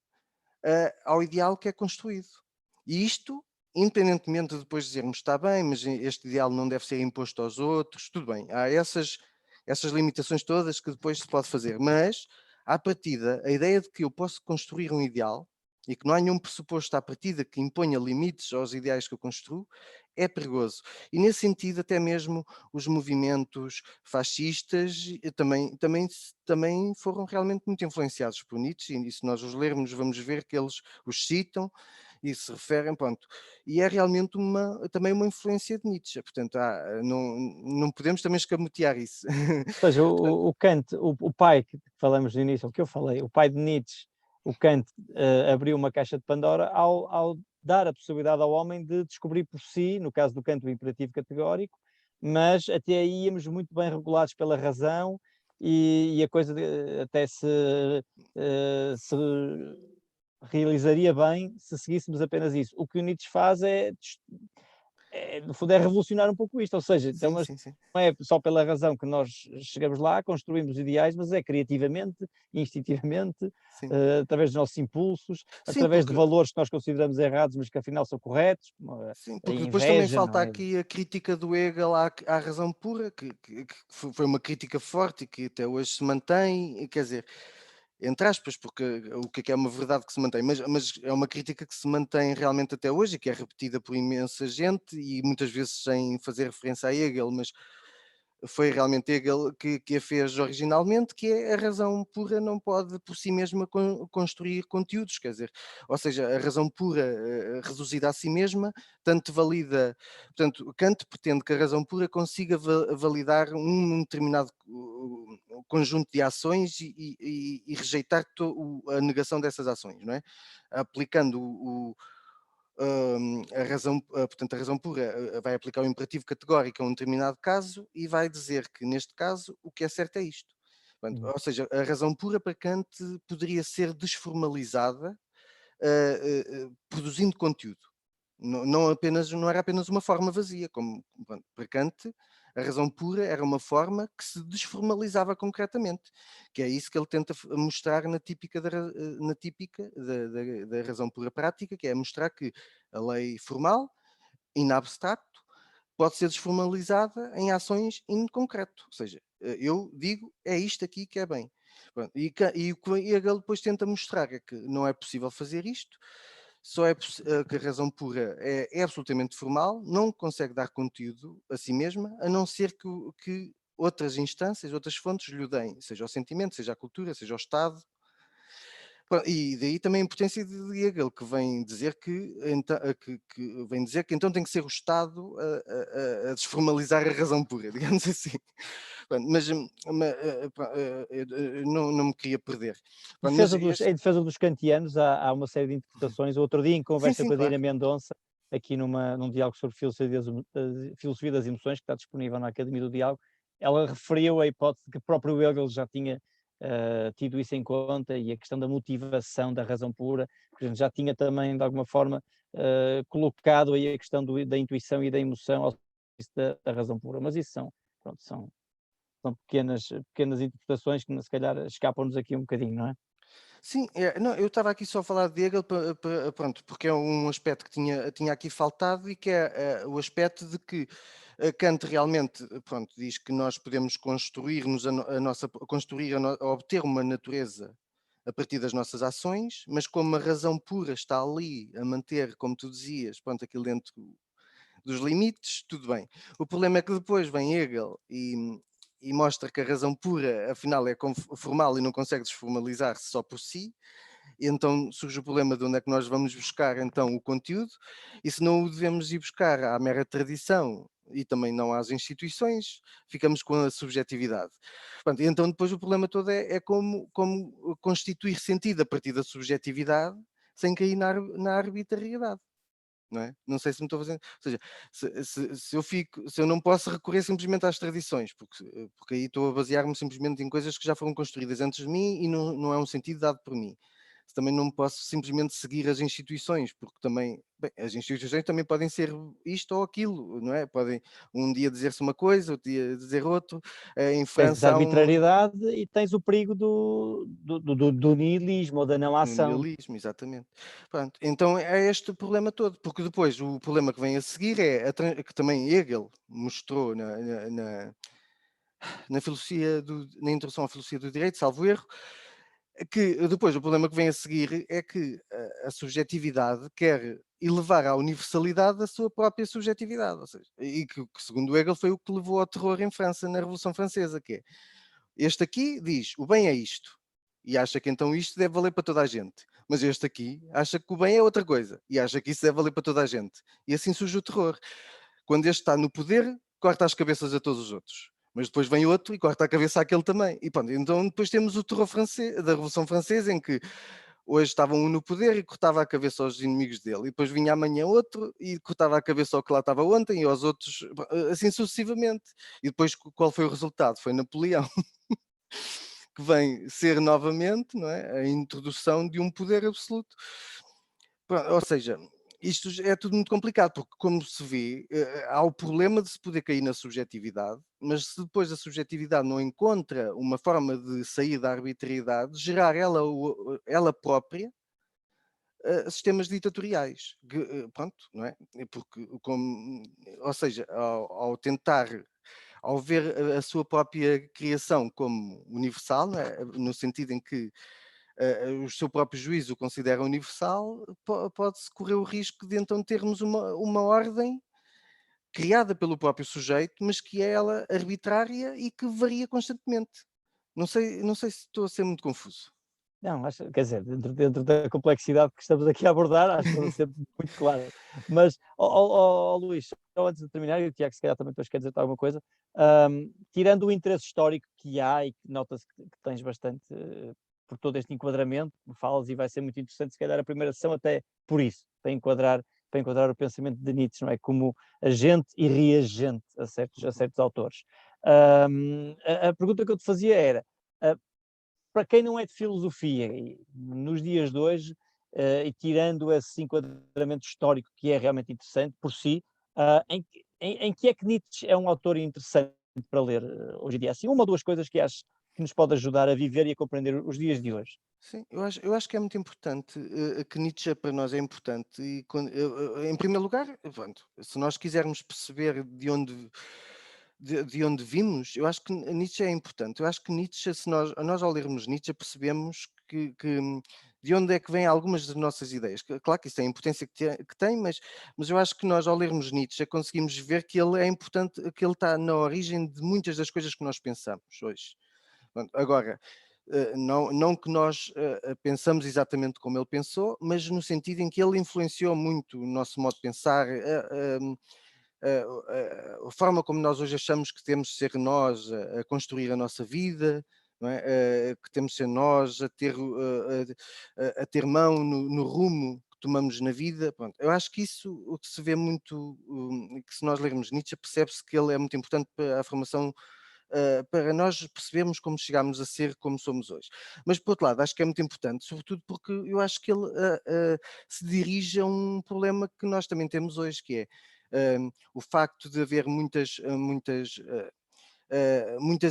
ao ideal que é construído. E isto, independentemente de depois dizermos, está bem, mas este ideal não deve ser imposto aos outros, tudo bem, há essas limitações todas que depois se pode fazer, mas, à partida, a ideia de que eu posso construir um ideal e que não há nenhum pressuposto à partida que imponha limites aos ideais que eu construo, é perigoso. E nesse sentido, até mesmo os movimentos fascistas também foram realmente muito influenciados por Nietzsche, e se nós os lermos vamos ver que eles os citam e se referem, pronto. E é realmente também uma influência de Nietzsche, portanto não podemos também escamotear isso. Ou seja, o Kant, o pai que falamos no início, o que eu falei, o pai de Nietzsche, o Kant, abriu uma caixa de Pandora ao dar a possibilidade ao homem de descobrir por si, no caso do Kant, o imperativo categórico, mas até aí íamos muito bem regulados pela razão e a coisa até se realizaria bem se seguíssemos apenas isso. O que o Nietzsche faz no fundo, é revolucionar um pouco isto, ou seja, então, Sim, mas sim, sim. não é só pela razão que nós chegamos lá, construímos ideais, mas é criativamente, instintivamente, Sim, através dos nossos impulsos, sim, através de porque valores que nós consideramos errados, mas que afinal são corretos, como sim, a porque depois também inveja, não falta é? aqui a crítica do Hegel à razão pura, que foi uma crítica forte e que até hoje se mantém, quer dizer, entre aspas, porque o que é uma verdade que se mantém, mas é uma crítica que se mantém realmente até hoje e que é repetida por imensa gente e muitas vezes sem fazer referência a Hegel, mas foi realmente Hegel que a fez originalmente, que é a razão pura não pode por si mesma construir conteúdos, quer dizer, ou seja, a razão pura reduzida a si mesma, tanto valida, portanto, Kant pretende que a razão pura consiga validar um determinado conjunto de ações e rejeitar a negação dessas ações, não é? Aplicando a razão, portanto, a razão pura vai aplicar o imperativo categórico a um determinado caso e vai dizer que, neste caso, o que é certo é isto. Portanto, Hum. ou seja, a razão pura para Kant poderia ser desformalizada, produzindo conteúdo. Não era apenas uma forma vazia, como pronto, para Kant, a razão pura era uma forma que se desformalizava concretamente, que é isso que ele tenta mostrar na típica da razão pura prática, que é mostrar que a lei formal, in abstracto, pode ser desformalizada em ações in concreto. Ou seja, eu digo, é isto aqui que é bem. Pronto, e o que Hegel depois tenta mostrar é que não é possível fazer isto, só que a razão pura é absolutamente formal, não consegue dar conteúdo a si mesma, a não ser que outras instâncias, outras fontes lhe o deem, seja o sentimento, seja a cultura, seja o Estado. E daí também a importância de Hegel, que vem dizer que vem dizer que então tem que ser o Estado a desformalizar a razão pura, digamos assim. Pronto, não me queria perder. Pronto, mas Em defesa dos kantianos, há uma série de interpretações. O outro dia, em sim, conversa sim, com a claro. Dina Mendonça, aqui num diálogo sobre filosofia das emoções, que está disponível na Academia do Diálogo, ela referiu a hipótese de que o próprio Hegel já tinha tido isso em conta e a questão da motivação da razão pura, por exemplo, já tinha também, de alguma forma, colocado aí a questão da intuição e da emoção ao serviço da razão pura. Mas isso pronto, são pequenas interpretações que se calhar escapam-nos aqui um bocadinho, não é? Sim, não, eu estava aqui só a falar de Hegel, pronto, porque é um aspecto que tinha aqui faltado e que é o aspecto de que Kant realmente, pronto, diz que nós podemos construir, obter uma natureza a partir das nossas ações, mas como a razão pura está ali a manter, como tu dizias, pronto, aquilo dentro dos limites, tudo bem. O problema é que depois vem Hegel e mostra que a razão pura, afinal, é formal e não consegue desformalizar-se só por si, e então surge o problema de onde é que nós vamos buscar então o conteúdo, e se não o devemos ir buscar à mera tradição e também não às instituições, ficamos com a subjetividade. Pronto, e então depois o problema todo é como constituir sentido a partir da subjetividade sem cair na arbitrariedade. Não é? Não sei se me estou a fazer. Ou seja, se eu não posso recorrer simplesmente às tradições, porque aí estou a basear-me simplesmente em coisas que já foram construídas antes de mim e não é um sentido dado por mim. Também não posso simplesmente seguir as instituições, porque também, bem, as instituições também podem ser isto ou aquilo, não é? Podem um dia dizer-se uma coisa, outro dia dizer outro. Em Tens a França há arbitrariedade e tens o perigo do niilismo ou da não no ação. nihilismo, exatamente. Pronto, então é este o problema todo, porque depois o problema que vem a seguir é que também Hegel mostrou na filosofia na introdução à filosofia do direito, salvo erro, que depois o problema que vem a seguir é que a subjetividade quer elevar à universalidade a sua própria subjetividade, ou seja, e que segundo Hegel foi o que levou ao terror em França, na Revolução Francesa, que é este aqui diz o bem é isto, e acha que então isto deve valer para toda a gente. Mas este aqui acha que o bem é outra coisa, e acha que isso deve valer para toda a gente. E assim surge o terror. Quando este está no poder, corta as cabeças a todos os outros. Mas depois vem outro e corta a cabeça àquele também. E pronto, então depois temos o terror francês, da Revolução Francesa, em que hoje estava um no poder e cortava a cabeça aos inimigos dele. E depois vinha amanhã outro e cortava a cabeça ao que lá estava ontem e aos outros, assim sucessivamente. E depois qual foi o resultado? Foi Napoleão. Que vem ser novamente, não é, a introdução de um poder absoluto. Ou seja, isto é tudo muito complicado, porque como se vê, há o problema de se poder cair na subjetividade, mas se depois a subjetividade não encontra uma forma de sair da arbitrariedade, gerar ela própria sistemas ditatoriais. Pronto, não é? Porque, ou seja, ao tentar ao ver a sua própria criação como universal, não é? No sentido em que o seu próprio juízo o considera universal, pode-se correr o risco de então termos uma ordem criada pelo próprio sujeito, mas que é ela arbitrária e que varia constantemente. Não sei se estou a ser muito confuso. Não, acho, quer dizer, dentro da complexidade que estamos aqui a abordar, acho que estou a ser muito claro. Mas, Luís, só antes de terminar, e o Tiago, se calhar também depois quer dizer alguma coisa, tirando o interesse histórico que há e que nota-se que tens bastante por todo este enquadramento, falas e vai ser muito interessante, se calhar a primeira sessão até por isso, para enquadrar o pensamento de Nietzsche, não é? Como agente e reagente a certos autores. A pergunta que eu te fazia era, para quem não é de filosofia, nos dias de hoje, e tirando esse enquadramento histórico que é realmente interessante por si, em que é que Nietzsche é um autor interessante para ler hoje em dia? Assim, uma ou duas coisas que acho que nos pode ajudar a viver e a compreender os dias de hoje. Sim, eu acho que é muito importante, que Nietzsche para nós é importante e em primeiro lugar, pronto, se nós quisermos perceber de onde vimos, eu acho que Nietzsche é importante. Eu acho que Nietzsche, se nós ao lermos Nietzsche percebemos que de onde é que vêm algumas das nossas ideias. Claro que isso tem a importância que tem, mas eu acho que nós ao lermos Nietzsche conseguimos ver que ele é importante, que ele está na origem de muitas das coisas que nós pensamos hoje. Pronto, agora, não que nós pensamos exatamente como ele pensou, mas no sentido em que ele influenciou muito o nosso modo de pensar, a forma como nós hoje achamos que temos de ser nós a construir a nossa vida, não é? Que temos de ser nós a ter mão no rumo que tomamos na vida. Pronto. Eu acho que isso o que se vê muito, que se nós lermos Nietzsche, percebe-se que ele é muito importante para a formação para nós percebermos como chegámos a ser como somos hoje. Mas, por outro lado, acho que é muito importante, sobretudo porque eu acho que ele se dirige a um problema que nós também temos hoje, que é o facto de haver muitas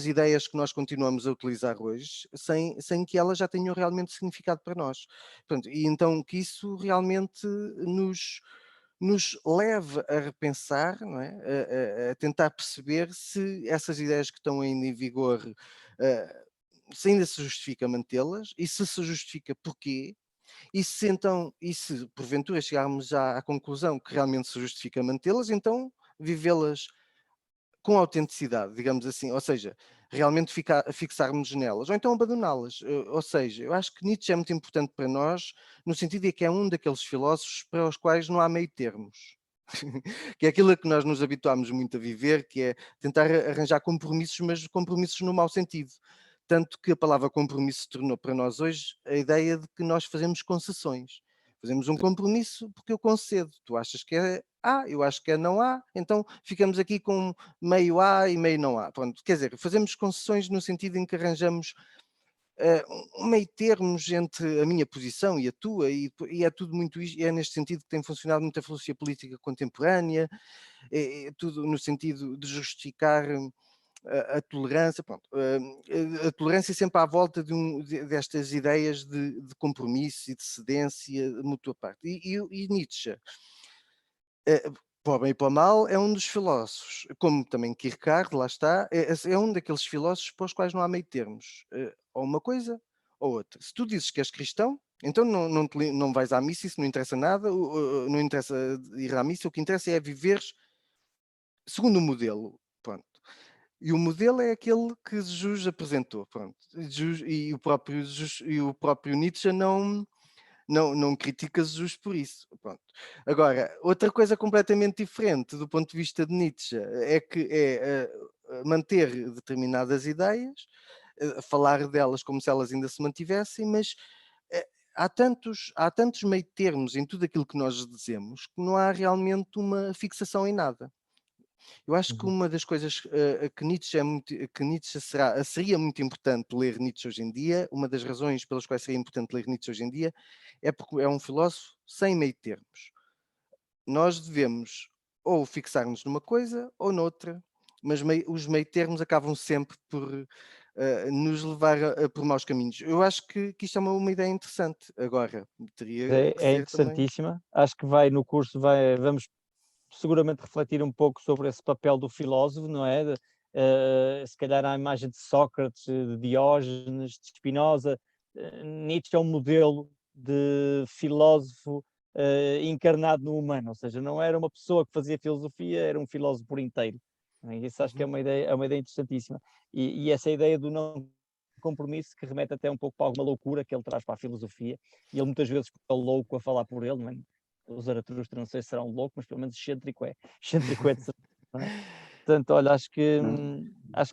ideias que nós continuamos a utilizar hoje sem que elas já tenham realmente significado para nós. Pronto, e então que isso realmente nos leve a repensar, não é? A tentar perceber se essas ideias que estão ainda em vigor se ainda se justifica mantê-las, e se justifica porquê, e se porventura chegarmos já à conclusão que realmente se justifica mantê-las, então vivê-las com autenticidade, digamos assim, ou seja, realmente fixarmos nelas, ou então abandoná-las. Ou seja, eu acho que Nietzsche é muito importante para nós, no sentido de que é um daqueles filósofos para os quais não há meio termos. Que é aquilo a que nós nos habituámos muito a viver, que é tentar arranjar compromissos, mas compromissos no mau sentido. Tanto que a palavra compromisso se tornou para nós hoje a ideia de que nós fazemos concessões. Fazemos um compromisso porque eu concedo. Tu achas que é A, eu acho que é não A, então ficamos aqui com meio A e meio não A. Pronto, quer dizer, fazemos concessões no sentido em que arranjamos um meio termos entre a minha posição e a tua, e é tudo muito isto, é neste sentido que tem funcionado muito a filosofia política contemporânea, é tudo no sentido de justificar a tolerância, pronto, a tolerância sempre à volta destas ideias de compromisso e de cedência de mútua parte. E Nietzsche, para o bem e para o mal, é um dos filósofos, como também Kierkegaard, lá está, é um daqueles filósofos para os quais não há meio termos, ou uma coisa ou outra. Se tu dizes que és cristão, então não vais à missa, isso não interessa nada, não interessa ir à missa, o que interessa é viveres segundo o modelo, pronto. E o modelo é aquele que Jesus apresentou, pronto. E o próprio Nietzsche não critica Jesus por isso, pronto. Agora, outra coisa completamente diferente do ponto de vista de Nietzsche é que manter determinadas ideias, falar delas como se elas ainda se mantivessem, mas há tantos meio termos em tudo aquilo que nós dizemos que não há realmente uma fixação em nada. Eu acho que uma das coisas que Nietzsche seria muito importante ler Nietzsche hoje em dia, uma das razões pelas quais seria importante ler Nietzsche hoje em dia, é porque é um filósofo sem meio termos. Nós devemos ou fixar-nos numa coisa ou noutra, mas os meio termos acabam sempre por nos levar por maus caminhos. Eu acho que isto é uma ideia interessante. Agora, teria que É ser também. interessantíssima. Acho que no curso vamos seguramente refletir um pouco sobre esse papel do filósofo, não é? Se calhar a imagem de Sócrates, de Diógenes, de Spinoza. Nietzsche é um modelo de filósofo encarnado no humano, ou seja, não era uma pessoa que fazia filosofia, era um filósofo por inteiro. Isso acho que é uma ideia interessantíssima. E essa ideia do não compromisso que remete até um pouco para alguma loucura que ele traz para a filosofia, e ele muitas vezes fica louco a falar por ele, não é? O Zaratustra não sei se será um louco, mas pelo menos excêntrico é de certeza, não é? Portanto, olha, acho que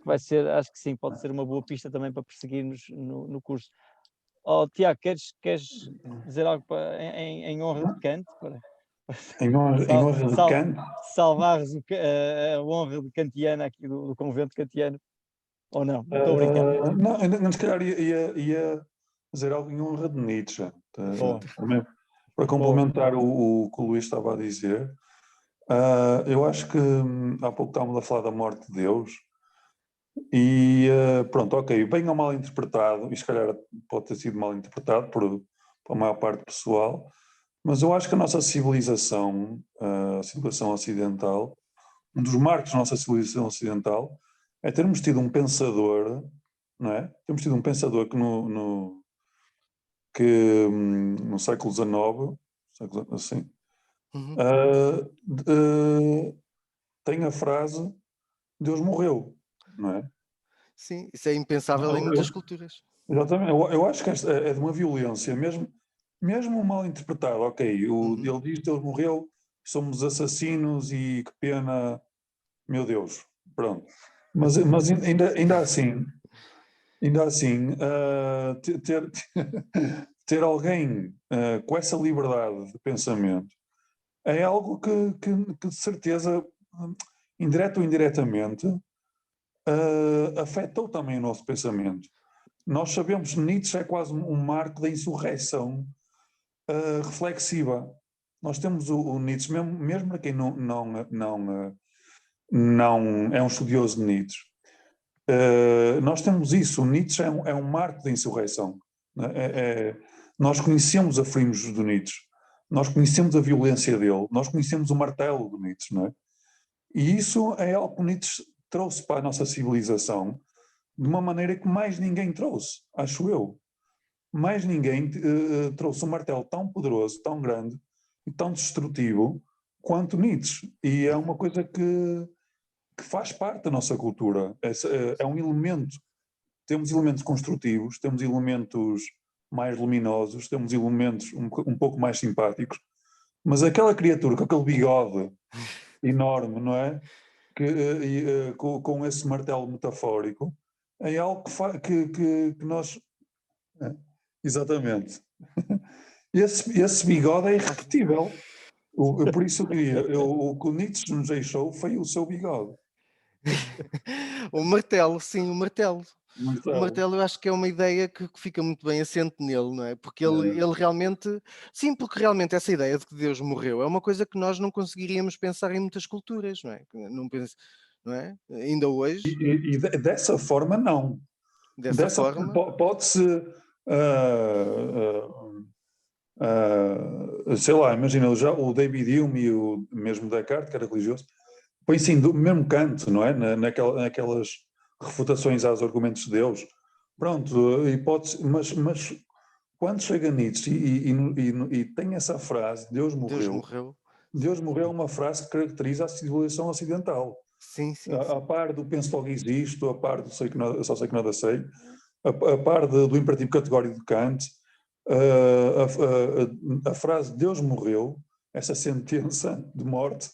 vai ser, acho que sim, pode ser uma boa pista também para perseguirmos no curso. Oh, Tiago, queres dizer algo em honra de Kant? Em honra de Kant? Salvares a honra de kantiana aqui do convento kantiano, ou não? Não estou a brincar. Não, se calhar ia dizer algo em honra de Nietzsche, também, para complementar o que o Luís estava a dizer. Eu acho que há pouco estávamos a falar da morte de Deus e pronto, ok, bem ou mal interpretado, e se calhar pode ter sido mal interpretado por a maior parte do pessoal, mas eu acho que a nossa civilização, a civilização ocidental, um dos marcos da nossa civilização ocidental é termos tido um pensador, não é? Temos tido um pensador que no século XIX, assim, tem a frase Deus morreu, não é? Sim, isso é impensável em muitas culturas. Exatamente, eu acho que esta é de uma violência, mesmo mal interpretado, ok, ele diz Deus morreu, somos assassinos e que pena, meu Deus, pronto. Mas ainda assim, ter alguém com essa liberdade de pensamento é algo que de certeza, indireto ou indiretamente, afetou também o nosso pensamento. Nós sabemos que Nietzsche é quase um marco da insurreição reflexiva. Nós temos o Nietzsche, mesmo para quem não é um estudioso de Nietzsche, nós temos isso. O Nietzsche é um marco da insurreição. Nós conhecemos a frimos do Nietzsche, nós conhecemos a violência dele, nós conhecemos o martelo do Nietzsche, não é? E isso é algo que Nietzsche trouxe para a nossa civilização de uma maneira que mais ninguém trouxe, acho eu. Mais ninguém trouxe um martelo tão poderoso, tão grande e tão destrutivo quanto Nietzsche. E é uma coisa que faz parte da nossa cultura. É um elemento. Temos elementos construtivos, temos elementos mais luminosos, temos elementos um pouco mais simpáticos, mas aquela criatura com aquele bigode enorme, não é? Com esse martelo metafórico, é algo que nós... Exatamente. Esse bigode é irrepetível. Por isso eu diria, o que o Nietzsche nos deixou foi o seu bigode. O martelo, sim, o martelo. O Martelo. martelo eu acho que é uma ideia que fica muito bem assente nele, não é? Porque ele realmente... Sim, porque realmente essa ideia de que Deus morreu é uma coisa que nós não conseguiríamos pensar em muitas culturas, não é? Não é? Ainda hoje, E dessa forma, não. dessa forma... Pode-se... sei lá, imagina, já o David Hume e o mesmo Descartes, que era religioso, põe-se do mesmo canto, não é? Naquelas refutações aos argumentos de Deus. Pronto, hipótese, mas quando chega Nietzsche e tem essa frase, Deus morreu. Deus morreu é uma frase que caracteriza a civilização ocidental. Sim. A par do penso logo existo, a par do só sei que nada sei, a par do imperativo categórico de Kant, a frase Deus morreu, essa sentença de morte,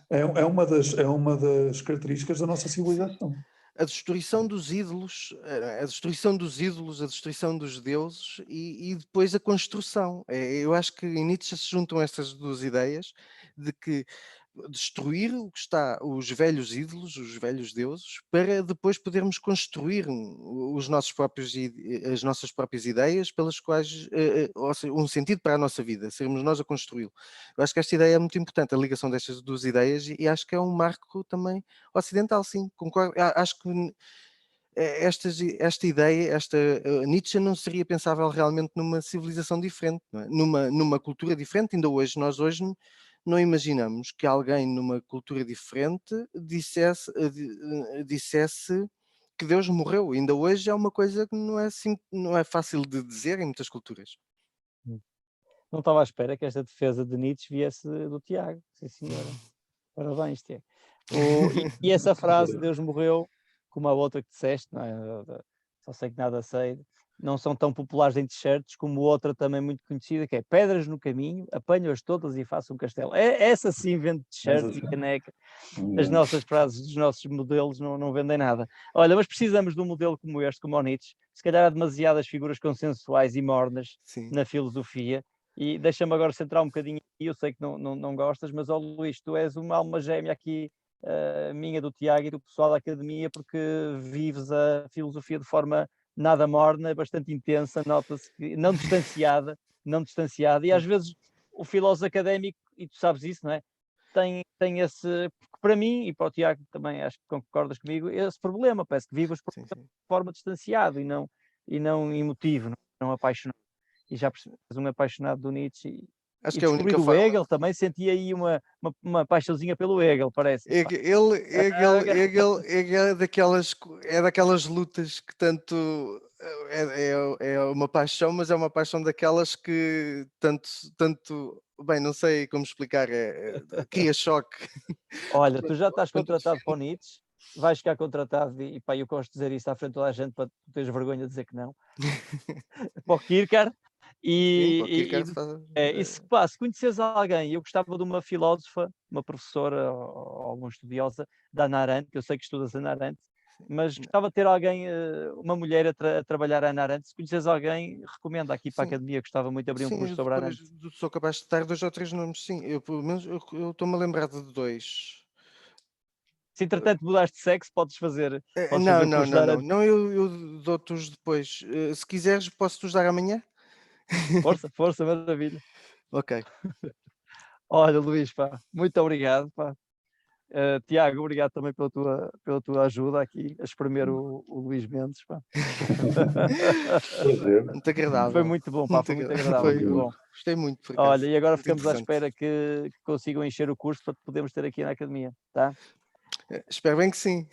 é uma das características da nossa civilização. A destruição dos ídolos, a destruição dos deuses e depois a construção. Eu acho que em Nietzsche se juntam estas duas ideias de que destruir o que está, os velhos ídolos, os velhos deuses, para depois podermos construir as nossas próprias ideias pelas quais, ou seja, um sentido para a nossa vida, sermos nós a construí-lo. Eu acho que esta ideia é muito importante, a ligação destas duas ideias, e acho que é um marco também ocidental, sim, concordo. Acho que esta ideia, Nietzsche não seria pensável realmente numa civilização diferente, não é? Numa cultura diferente. Ainda hoje, nós hoje não imaginamos que alguém numa cultura diferente dissesse que Deus morreu. Ainda hoje é uma coisa que não é assim, não é fácil de dizer em muitas culturas. Não estava à espera que esta defesa de Nietzsche viesse do Tiago. Sim, senhora. Parabéns, Tiago. E essa frase, Deus morreu, como a outra que disseste, não é? Só sei que nada sei, não são tão populares em t-shirts como outra também muito conhecida, que é pedras no caminho, apanho-as todas e faço um castelo. Essa sim vende t-shirt e caneca. As nossas frases dos nossos modelos não vendem nada. Olha, mas precisamos de um modelo como este, como o Nietzsche. Se calhar há demasiadas figuras consensuais e mornas na filosofia. E deixa-me agora centrar um bocadinho, e eu sei que não gostas, mas, Luís, tu és uma alma gêmea aqui, minha, do Tiago e do pessoal da academia, porque vives a filosofia de forma nada morna, bastante intensa, nota-se que não distanciada, e às vezes o filósofo académico, e tu sabes isso, não é? Tem esse, porque para mim, e para o Tiago também, acho que concordas comigo, esse problema, parece que vives de forma distanciada e não emotivo, não apaixonado. E já percebes, um apaixonado do Nietzsche. Acho e que é a única do forma. Hegel, também senti aí uma paixãozinha pelo Hegel, parece. Hegel é daquelas lutas que tanto é uma paixão, mas é uma paixão daquelas que tanto bem, não sei como explicar, cria choque. Olha, tu já estás contratado para o Nietzsche, vais ficar contratado, e pá, eu gosto de dizer isso à frente de toda a gente para tu teres vergonha de dizer que não. Para o Kierkegaard. Se conheces alguém, eu gostava de uma filósofa, uma professora ou uma estudiosa da Hannah Arendt, que eu sei que estudas a Hannah Arendt, mas gostava de ter alguém, uma mulher a trabalhar a Hannah Arendt. Se conheces alguém, recomenda aqui para a academia, gostava muito de abrir um curso sobre a Arendt. Sou capaz de estar 2 ou 3 nomes, sim. Eu, pelo menos, eu estou-me a lembrar de 2. Se entretanto mudaste de sexo, podes fazer. Não, eu dou-te-os depois. Se quiseres, posso-te os dar amanhã? Força, maravilha. Ok. Olha, Luís, pá, muito obrigado, pá. Tiago, obrigado também pela tua ajuda aqui a espremer o Luís Mendes, pá. Muito agradável. Foi muito bom, pá, foi muito agradável, muito bom. Gostei muito, por acaso. Olha, e agora muito ficamos à espera que consigam encher o curso para podermos ter aqui na academia, tá? Espero bem que sim.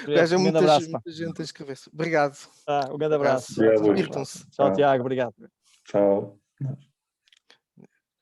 Um Haja grande abraço, pá. muita gente a escrever-se. Obrigado. Tá, um grande abraço. Obrigado, Luís. Divirtam-se. Tchau, Tiago. Obrigado. Tchau.